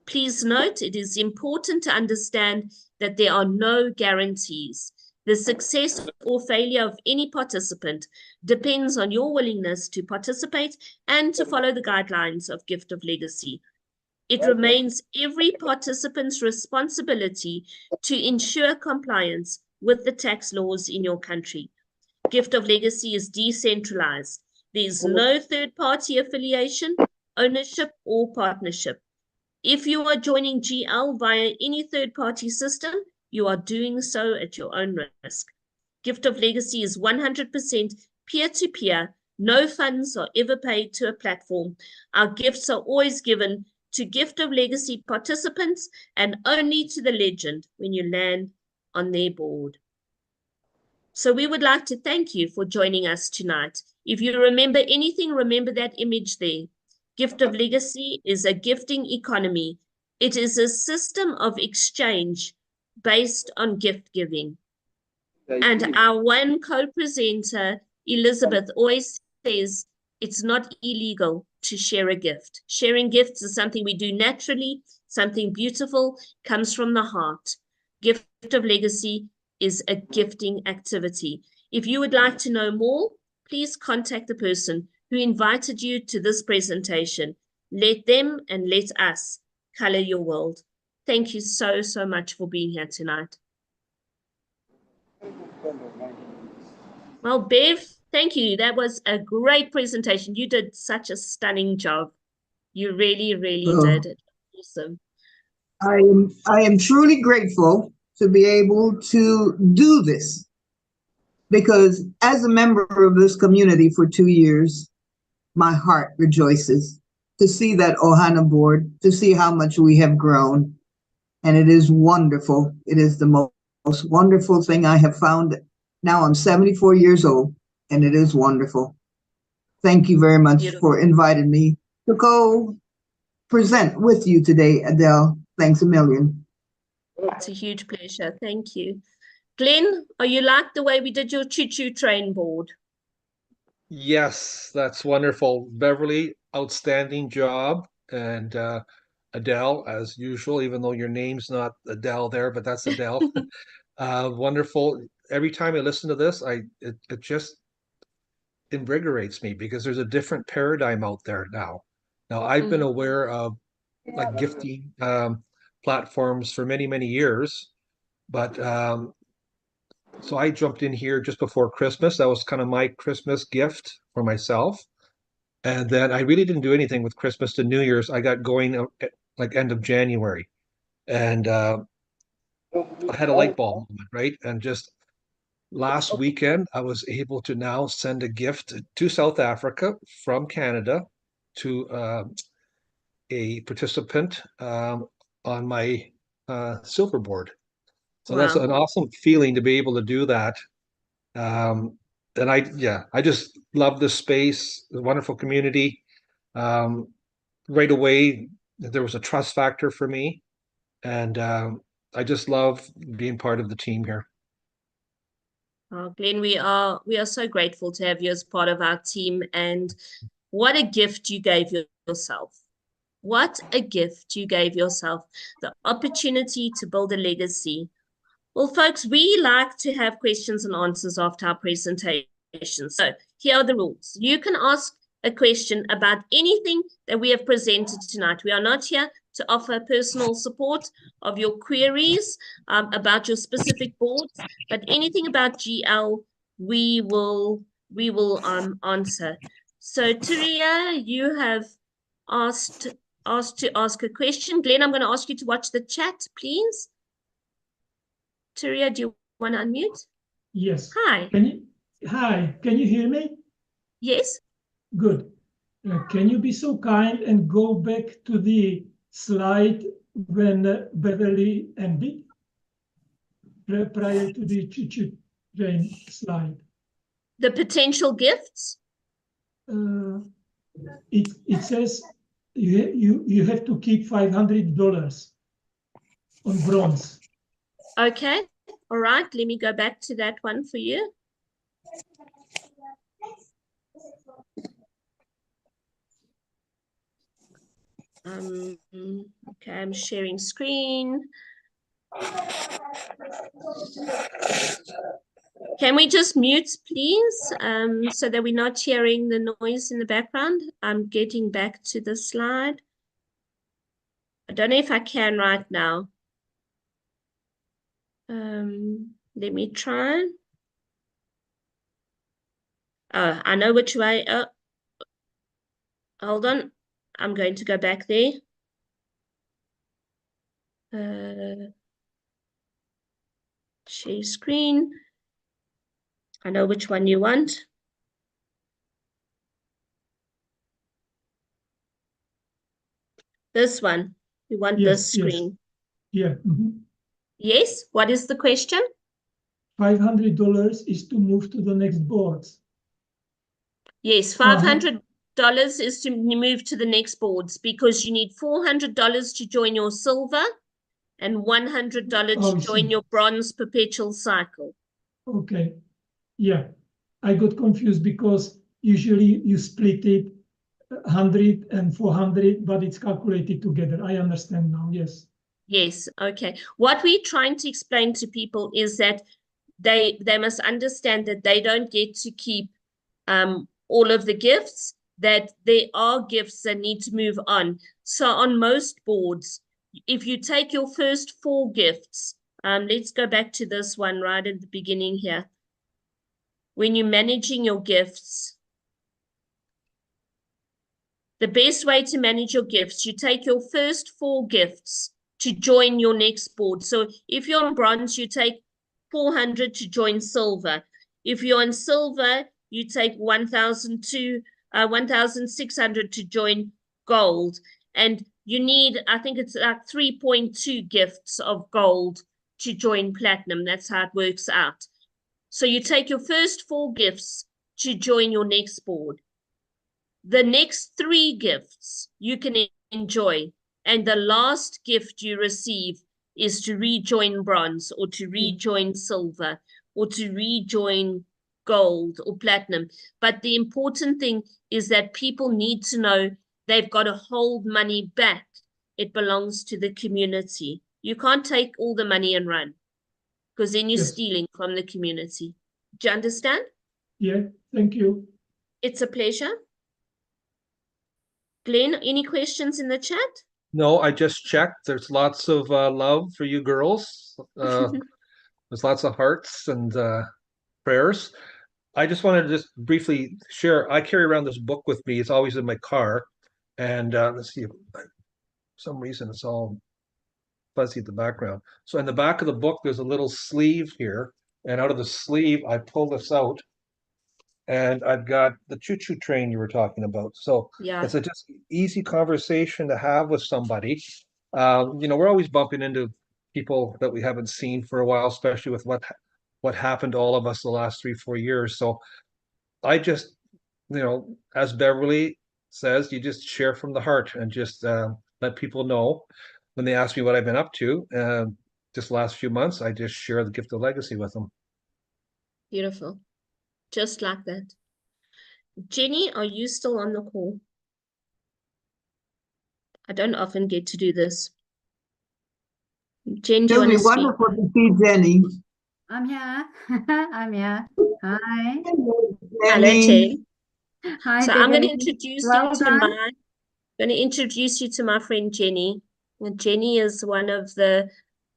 Please note, it is important to understand that there are no guarantees. The success or failure of any participant depends on your willingness to participate and to follow the guidelines of Gift of Legacy. It remains every participant's responsibility to ensure compliance with the tax laws in your country. Gift of Legacy is decentralized. There is no third-party affiliation, ownership, or partnership. If you are joining GL via any third-party system, you are doing so at your own risk. Gift of Legacy is 100% peer-to-peer. No funds are ever paid to a platform. Our gifts are always given to Gift of Legacy participants and only to the legend when you land on their board. So we would like to thank you for joining us tonight. If you remember anything, remember that image there. Gift of Legacy is a gifting economy. It is a system of exchange based on gift giving. And our one co-presenter, Elizabeth, always says it's not illegal to share a gift. Sharing gifts is something we do naturally, something beautiful, comes from the heart. Gift of Legacy is a gifting activity. If you would like to know more, please contact the person who invited you to this presentation. Let them and let us color your world. Thank you so, so much for being here tonight. Well, Bev, thank you. That was a great presentation. You did such a stunning job. You really, really did it. Awesome. I am truly grateful to be able to do this, because as a member of this community for 2 years, my heart rejoices to see that Ohana board, to see how much we have grown. And it is wonderful. It is the most wonderful thing I have found. Now I'm 74 years old, and it is wonderful. Thank you very much for inviting me to go present with you today, Adele. Thanks a million. It's a huge pleasure. Thank you. Glenn, are you like the way we did your choo-choo train board? Yes, that's wonderful. Beverly, outstanding job. And Adele, as usual, even though your name's not Adele there, but that's Adele. Wonderful. Every time I listen to this, it just invigorates me, because there's a different paradigm out there now. Now, I've been aware of like gifting platforms for many, many years, but so I jumped in here just before Christmas. That was kind of my Christmas gift for myself. And then I really didn't do anything with Christmas to New Year's. I got going like end of January. And I had a light bulb moment, right? And just last weekend, I was able to now send a gift to South Africa from Canada to a participant on my silver board. So that's an awesome feeling to be able to do that. And I just love this space, the wonderful community. Right away, there was a trust factor for me. And I just love being part of the team here. Oh, Glenn, we are so grateful to have you as part of our team, and what a gift you gave yourself. What a gift you gave yourself, the opportunity to build a legacy. Well, folks, we like to have questions and answers after our presentation. So here are the rules. You can ask a question about anything that we have presented tonight. We are not here to offer personal support of your queries about your specific boards, but anything about GL, we will answer. So Turia, you have asked to ask a question. Glenn, I'm going to ask you to watch the chat, please. Turia, do you want to unmute? Yes. Hi. Hi, can you hear me? Yes. Good. Can you be so kind and go back to the slide when Beverly ended, prior to the choo-choo train slide? The potential gifts? It says you have to keep $500 on bronze. Okay. All right. Let me go back to that one for you. Okay, I'm sharing screen. Can we just mute, please, so that we're not hearing the noise in the background? I'm getting back to the slide. I don't know if I can right now. Let me try. Oh, I know which way. Oh, hold on. I'm going to go back there. Share screen. I know which one you want. This one. You want this screen. Yeah. Yes. What is the question? $500 is to move to the next boards. Yes, $500 is to move to the next boards because you need $400 to join your silver and $100 to join your bronze perpetual cycle. Okay. Yeah. I got confused because usually you split it 100 and 400, but it's calculated together. I understand now. Yes. Yes. Okay. What we're trying to explain to people is that they must understand that they don't get to keep all of the gifts, that there are gifts that need to move on. So on most boards, if you take your first 4 gifts, let's go back to this one right at the beginning here. When you're managing your gifts, the best way to manage your gifts, you take your first 4 gifts to join your next board. So if you're on bronze, you take 400 to join silver. If you're on silver, you take 1,600 to join gold. And you need, I think it's like 3.2 gifts of gold to join platinum. That's how it works out. So you take your first 4 gifts to join your next board. The next 3 gifts you can enjoy, and the last gift you receive is to rejoin bronze or to rejoin silver or to rejoin gold or platinum. But the important thing is that people need to know they've got to hold money back. It belongs to the community. You can't take all the money and run because then you're stealing from the community. Do you understand? Yeah, thank you. It's a pleasure. Glenn, any questions in the chat? No, I just checked. There's lots of love for you girls. There's lots of hearts and prayers. I just wanted to just briefly share. I carry around this book with me. It's always in my car. And let's see, for some reason it's all fuzzy at the background. So in the back of the book, there's a little sleeve here. And out of the sleeve, I pull this out. And I've got the choo-choo train you were talking about. So it's a just easy conversation to have with somebody. We're always bumping into people that we haven't seen for a while, especially with what happened to all of us the last 3-4 years. So I just, as Beverly says, you just share from the heart and just let people know when they ask me what I've been up to. Just the last few months, I just share the gift of legacy with them. Beautiful. Just like that. Jenny, are you still on the call? I don't often get to do this. Jen, do you want to speak? Wonderful to see Jenny. I'm here. I'm here. Hi. Hello, Jen. Hi, so I'm going to introduce you to my friend Jenny. And Jenny is one of the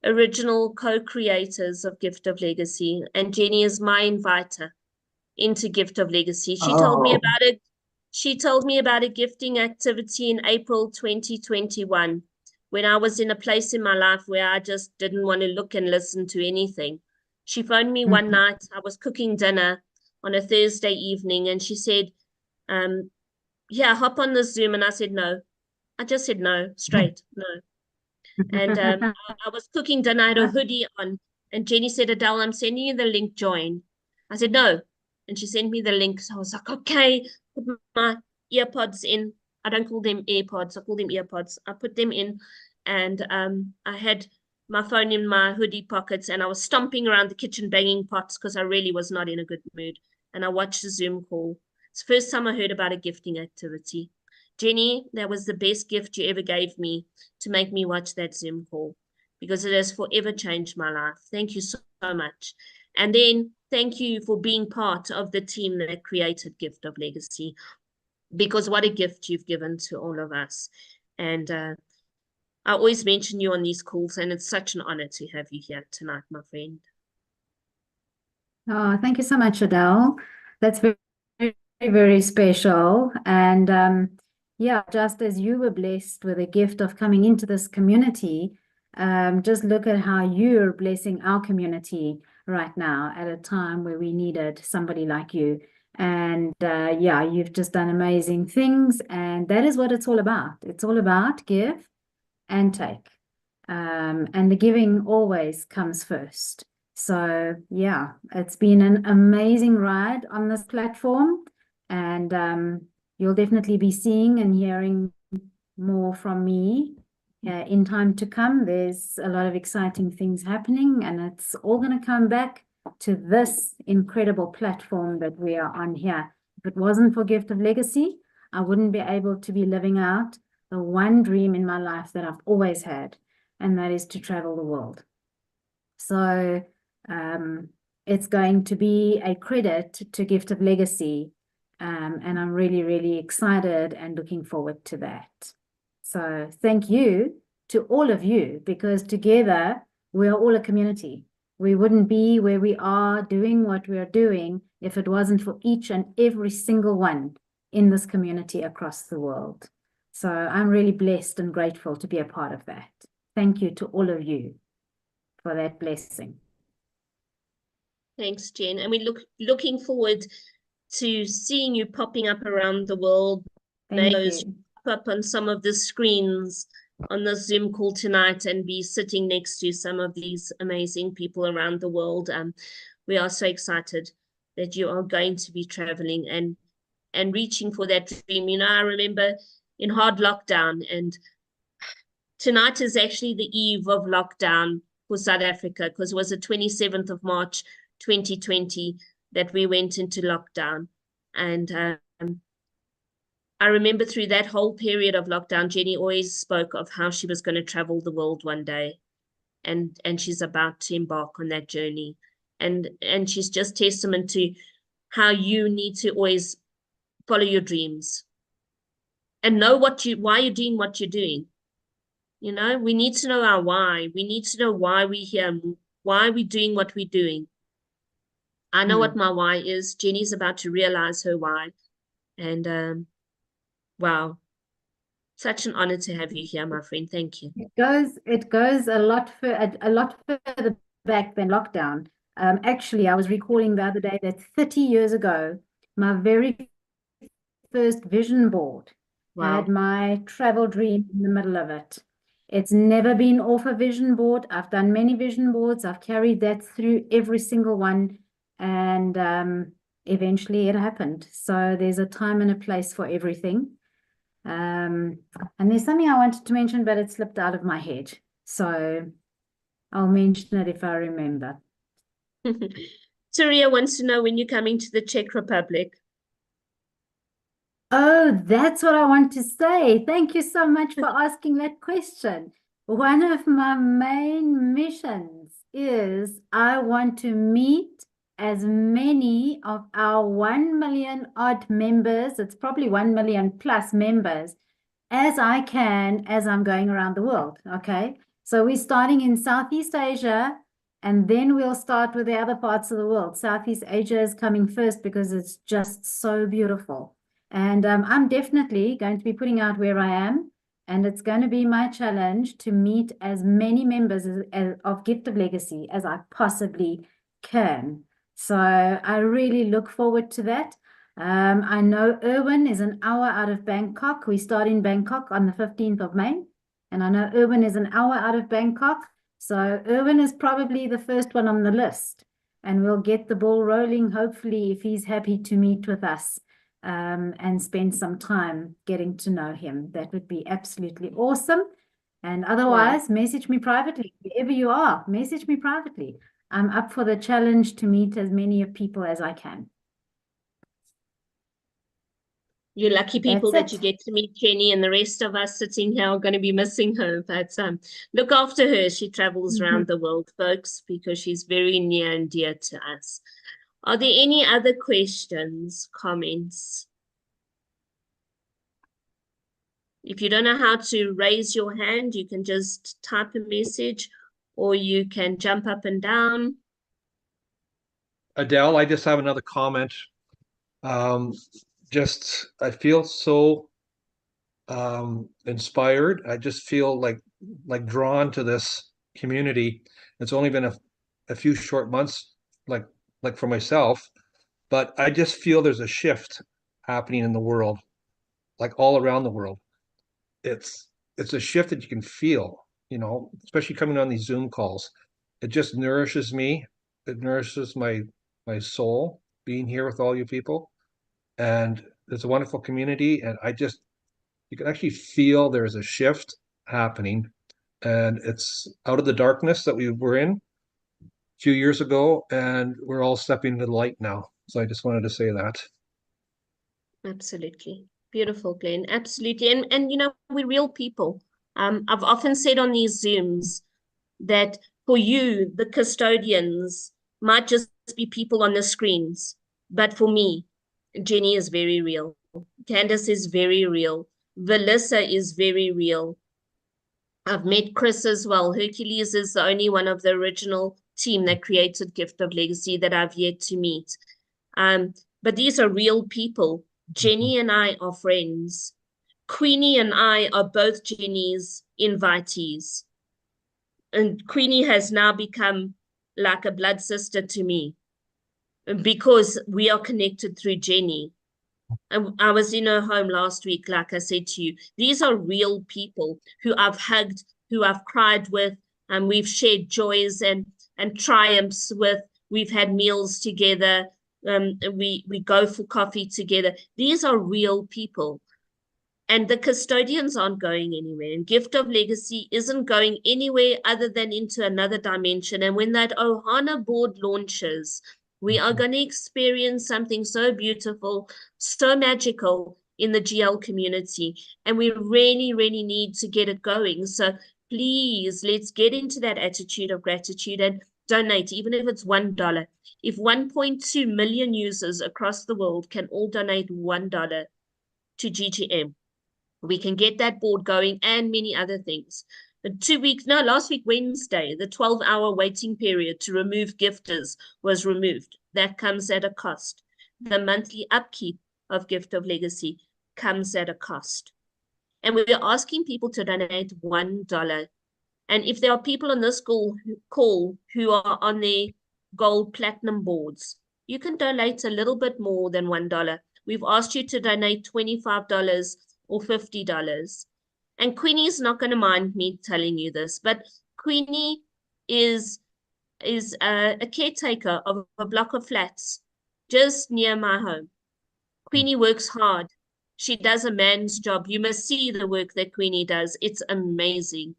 original co-creators of Gift of Legacy, and Jenny is my inviter into Gift of Legacy. She told me about it. She told me about a gifting activity in April 2021 when I was in a place in my life where I just didn't want to look and listen to anything. She phoned me one night. I was cooking dinner on a Thursday evening, and she said, hop on the Zoom. And I said, no. I just said no, straight, no. And I was cooking dinner, I had a hoodie on, and Jenny said, Adele, I'm sending you the link, join. I said, no. And she sent me the link. So I was like, okay, put my earpods in. I don't call them AirPods, I call them earpods. I put them in, and I had my phone in my hoodie pockets, and I was stomping around the kitchen banging pots because I really was not in a good mood. And I watched the Zoom call. It's the first time I heard about a gifting activity. Jenny, that was the best gift you ever gave me, to make me watch that Zoom call, because it has forever changed my life. Thank you so much. And then thank you for being part of the team that created Gift of Legacy, because what a gift you've given to all of us. And I always mention you on these calls, and it's such an honor to have you here tonight, my friend. Oh, thank you so much, Adele. That's very, very special. And yeah, just as you were blessed with a gift of coming into this community, just look at how you're blessing our community right now at a time where we needed somebody like you. And yeah, you've just done amazing things, and that is what it's all about. It's all about give and take. And the giving always comes first. So yeah, it's been an amazing ride on this platform, and you'll definitely be seeing and hearing more from me in time to come. There's a lot of exciting things happening, and it's all going to come back to this incredible platform that we are on here. If it wasn't for Gift of Legacy, I wouldn't be able to be living out the one dream in my life that I've always had, and that is to travel the world. So it's going to be a credit to Gift of Legacy, and I'm really, really excited and looking forward to that. So thank you to all of you, because together we are all a community. We wouldn't be where we are doing what we are doing if it wasn't for each and every single one in this community across the world. So I'm really blessed and grateful to be a part of that. Thank you to all of you for that blessing. Thanks, Jen. And we looking forward to seeing you popping up around the world. Thank Those you. pop up on some of the screens on the Zoom call tonight, and be sitting next to some of these amazing people around the world. We are so excited that you are going to be traveling and reaching for that dream. You know, I remember in hard lockdown, and tonight is actually the eve of lockdown for South Africa, because it was the 27th of March 2020 that we went into lockdown. And I remember through that whole period of lockdown, Jenny always spoke of how she was going to travel the world one day, and she's about to embark on that journey. And she's just testament to how you need to always follow your dreams and know why you're doing what you're doing. You know, we need to know our why. We need to know why we're here, why we're doing what we're doing. I know what my why is. Jenny's about to realize her why. And wow, such an honor to have you here, my friend. Thank you. It goes a lot further back than lockdown. Actually, I was recalling the other day that 30 years ago, my very first vision board had my travel dream in the middle of it. It's never been off a vision board. I've done many vision boards. I've carried that through every single one, and eventually it happened. So there's a time and a place for everything. And there's something I wanted to mention, but it slipped out of my head. So I'll mention it if I remember. Turia wants to know when you're coming to the Czech Republic. Oh, that's what I want to say. Thank you so much for asking that question. One of my main missions is I want to meet as many of our 1 million odd members, it's probably 1 million plus members, as I can as I'm going around the world. Okay. So we're starting in Southeast Asia, and then we'll start with the other parts of the world. Southeast Asia is coming first because it's just so beautiful. And I'm definitely going to be putting out where I am, and it's going to be my challenge to meet as many members of Gift of Legacy as I possibly can. So I really look forward to that. I know Erwin is an hour out of Bangkok. We start in Bangkok on the 15th of May, and I know Erwin is an hour out of Bangkok. So Erwin is probably the first one on the list, and we'll get the ball rolling, hopefully, if he's happy to meet with us. And spend some time getting to know him. That would be absolutely awesome. And otherwise, message me privately. Wherever you are, message me privately. I'm up for the challenge to meet as many people as I can. You're lucky people That's that you it. get to meet Jenny, and the rest of us sitting here are going to be missing her. But look after her. She travels around the world, folks, because she's very near and dear to us. Are there any other questions, comments? If you don't know how to raise your hand, you can just type a message, or you can jump up and down. Adele, I just have another comment. I feel so inspired. I just feel like drawn to this community. It's only been a few short months, like for myself, but I just feel there's a shift happening in the world, like all around the world. It's a shift that you can feel, especially coming on these Zoom calls. It just nourishes me. It nourishes my soul being here with all you people. And it's a wonderful community. And you can actually feel there's a shift happening. And it's out of the darkness that we were in a few years ago, and we're all stepping into the light now. So I just wanted to say that. Absolutely. Beautiful, Glenn. Absolutely. And we're real people. I've often said on these Zooms that for you, the custodians might just be people on the screens. But for me, Jenny is very real. Candace is very real. Velissa is very real. I've met Chris as well. Hercules is the only one of the original team that created Gift of Legacy that I've yet to meet. But these are real people. Jenny and I are friends. Queenie and I are both Jenny's invitees. And Queenie has now become like a blood sister to me because we are connected through Jenny. I was in her home last week, like I said to you. These are real people who I've hugged, who I've cried with, and we've shared joys and triumphs with. We've had meals together. We go for coffee together. These are real people. And the custodians aren't going anywhere. And Gift of Legacy isn't going anywhere other than into another dimension. And when that Ohana board launches, we are going to experience something so beautiful, so magical in the GL community. And we really, really need to get it going. So please, let's get into that attitude of gratitude and donate, even if it's $1. If 1.2 million users across the world can all donate $1 to GGM, we can get that board going and many other things. Last week, Wednesday, the 12-hour waiting period to remove gifters was removed. That comes at a cost. The monthly upkeep of Gift of Legacy comes at a cost. And we're asking people to donate $1. And if there are people on this call who are on their gold platinum boards, you can donate a little bit more than $1. We've asked you to donate $25 or $50. And Queenie's not going to mind me telling you this, but Queenie is a caretaker of a block of flats just near my home. Queenie works hard. She does a man's job. You must see the work that Queenie does. It's amazing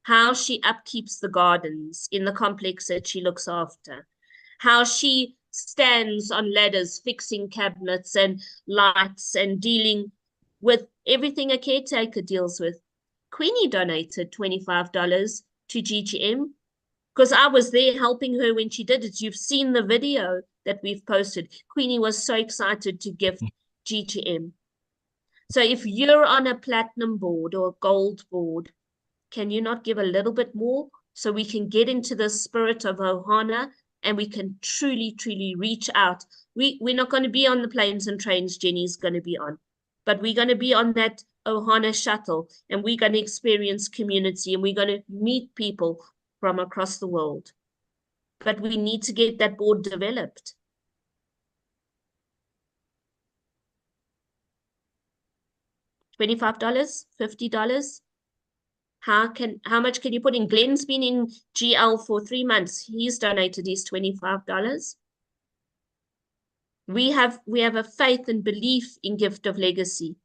how she upkeeps the gardens in the complex that she looks after, how she stands on ladders fixing cabinets and lights and dealing with everything a caretaker deals with. Queenie donated $25 to GGM because I was there helping her when she did it. You've seen the video that we've posted. Queenie was so excited to gift GGM. So if you're on a platinum board or a gold board, can you not give a little bit more so we can get into the spirit of Ohana and we can truly, truly reach out? We're not going to be on the planes and trains Jenny's going to be on, but we're going to be on that Ohana shuttle and we're going to experience community and we're going to meet people from across the world. But we need to get that board developed. $25, $50? How much can you put in? Glenn's been in GL for 3 months. He's donated his $25. We have a faith and belief in Gift of Legacy.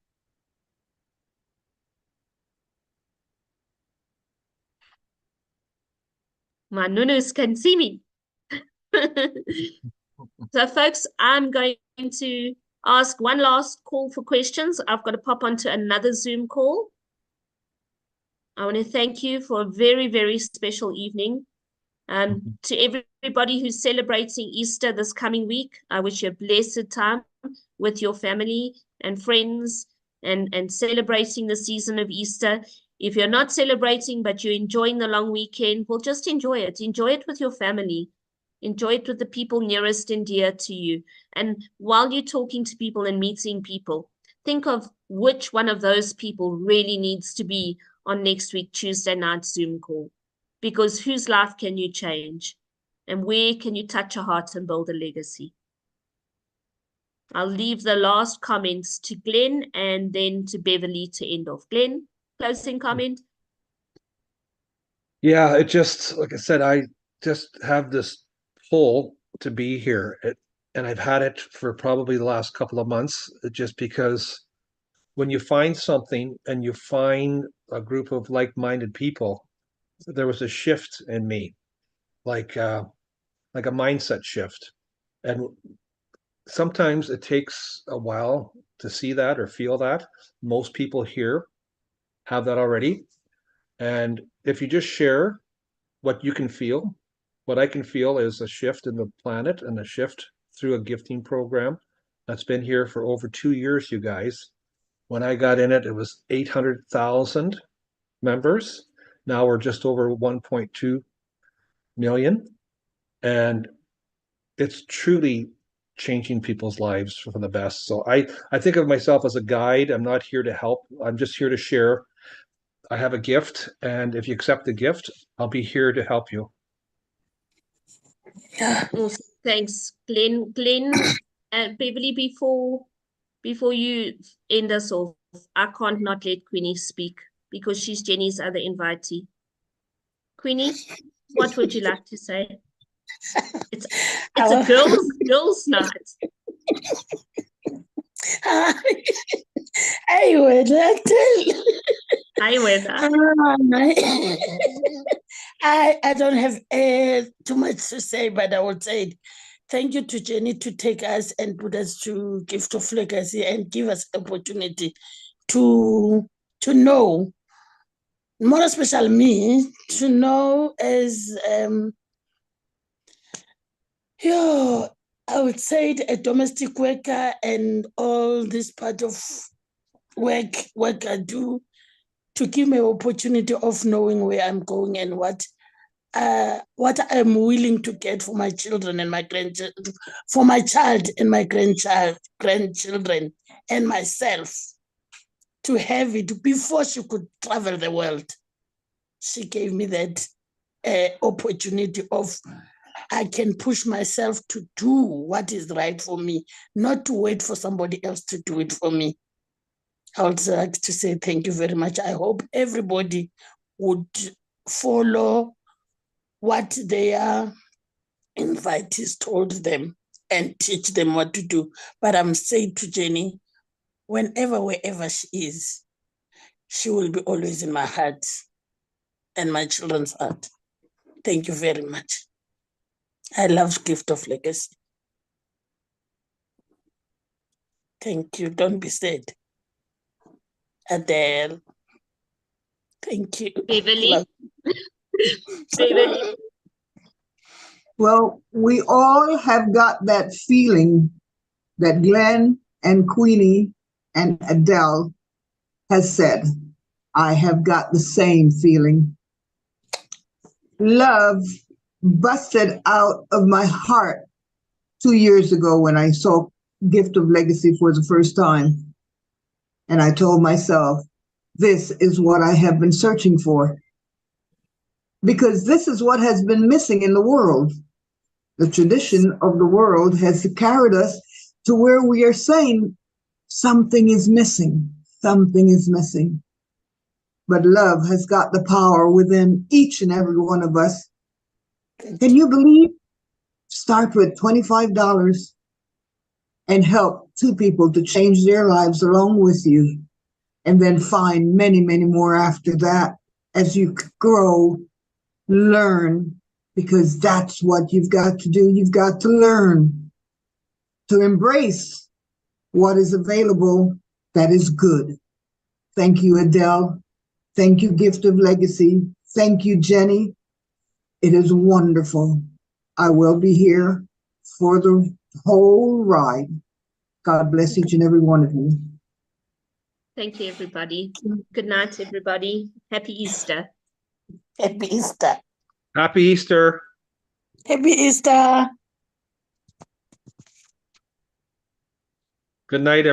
My nunus can see me. So folks, I'm going to ask one last call for questions. I've got to pop onto another Zoom call. I want to thank you for a very, very special evening. To everybody who's celebrating Easter this coming week, I wish you a blessed time with your family and friends and celebrating the season of Easter. If you're not celebrating, but you're enjoying the long weekend, well, just enjoy it. Enjoy it with your family. Enjoy it with the people nearest and dear to you. And while you're talking to people and meeting people, think of which one of those people really needs to be on next week, Tuesday night Zoom call. Because whose life can you change? And where can you touch a heart and build a legacy? I'll leave the last comments to Glenn and then to Beverly to end off. Glenn, closing comment? Yeah, it just, like I said, I just have this pull to be here. And I've had it for probably the last couple of months, just because when you find something and you find a group of like-minded people, there was a shift in me, like a mindset shift. And sometimes it takes a while to see that or feel that. Most people here have that already. And if you just share what you can feel, what I can feel is a shift in the planet and a shift through a gifting program that's been here for over 2 years, you guys. When I got in it, it was 800,000 members. Now we're just over 1.2 million. And it's truly changing people's lives for the best. So I think of myself as a guide. I'm not here to help. I'm just here to share. I have a gift, and if you accept the gift, I'll be here to help you. Yeah. Awesome. Thanks, Glenn. Glenn, Beverly, before you end us off, I can't not let Queenie speak because she's Jenny's other invitee. Queenie, what would you like to say? It's a girls' night. Hey, Wena. Hi, Wena. I don't have too much to say, but I would say thank you to Jenny to take us and put us to Gift of Legacy and give us opportunity to know, more especially me, to know as I would say a domestic worker and all this part of work I do, to give me opportunity of knowing where I'm going and what I'm willing to get for my children and my grandchildren, for my child and my grandchildren and myself, to have it before she could travel the world. She gave me that opportunity of I can push myself to do what is right for me, not to wait for somebody else to do it for me. I would like to say thank you very much. I hope everybody would follow what their invitees told them and teach them what to do. But I'm saying to Jenny, wherever she is, she will be always in my heart and my children's heart. Thank you very much. I love Gift of Legacy. Thank you. Don't be sad. Adele. Thank you. Beverly. Beverly. Well, we all have got that feeling that Glenn and Queenie and Adele has said. I have got the same feeling. Love busted out of my heart 2 years ago when I saw Gift of Legacy for the first time. And I told myself, this is what I have been searching for. Because this is what has been missing in the world. The tradition of the world has carried us to where we are saying something is missing, something is missing. But love has got the power within each and every one of us. Can you believe? Start with $25 and help 2 people to change their lives along with you. And then find many, many more after that as you grow, learn, because that's what you've got to do. You've got to learn to embrace what is available that is good. Thank you, Adele. Thank you, Gift of Legacy. Thank you, Jenny. It is wonderful. I will be here for the whole ride. God bless each and every one of you. Thank you, everybody. Good night, everybody. Happy Easter. Happy Easter. Happy Easter. Happy Easter. Good night,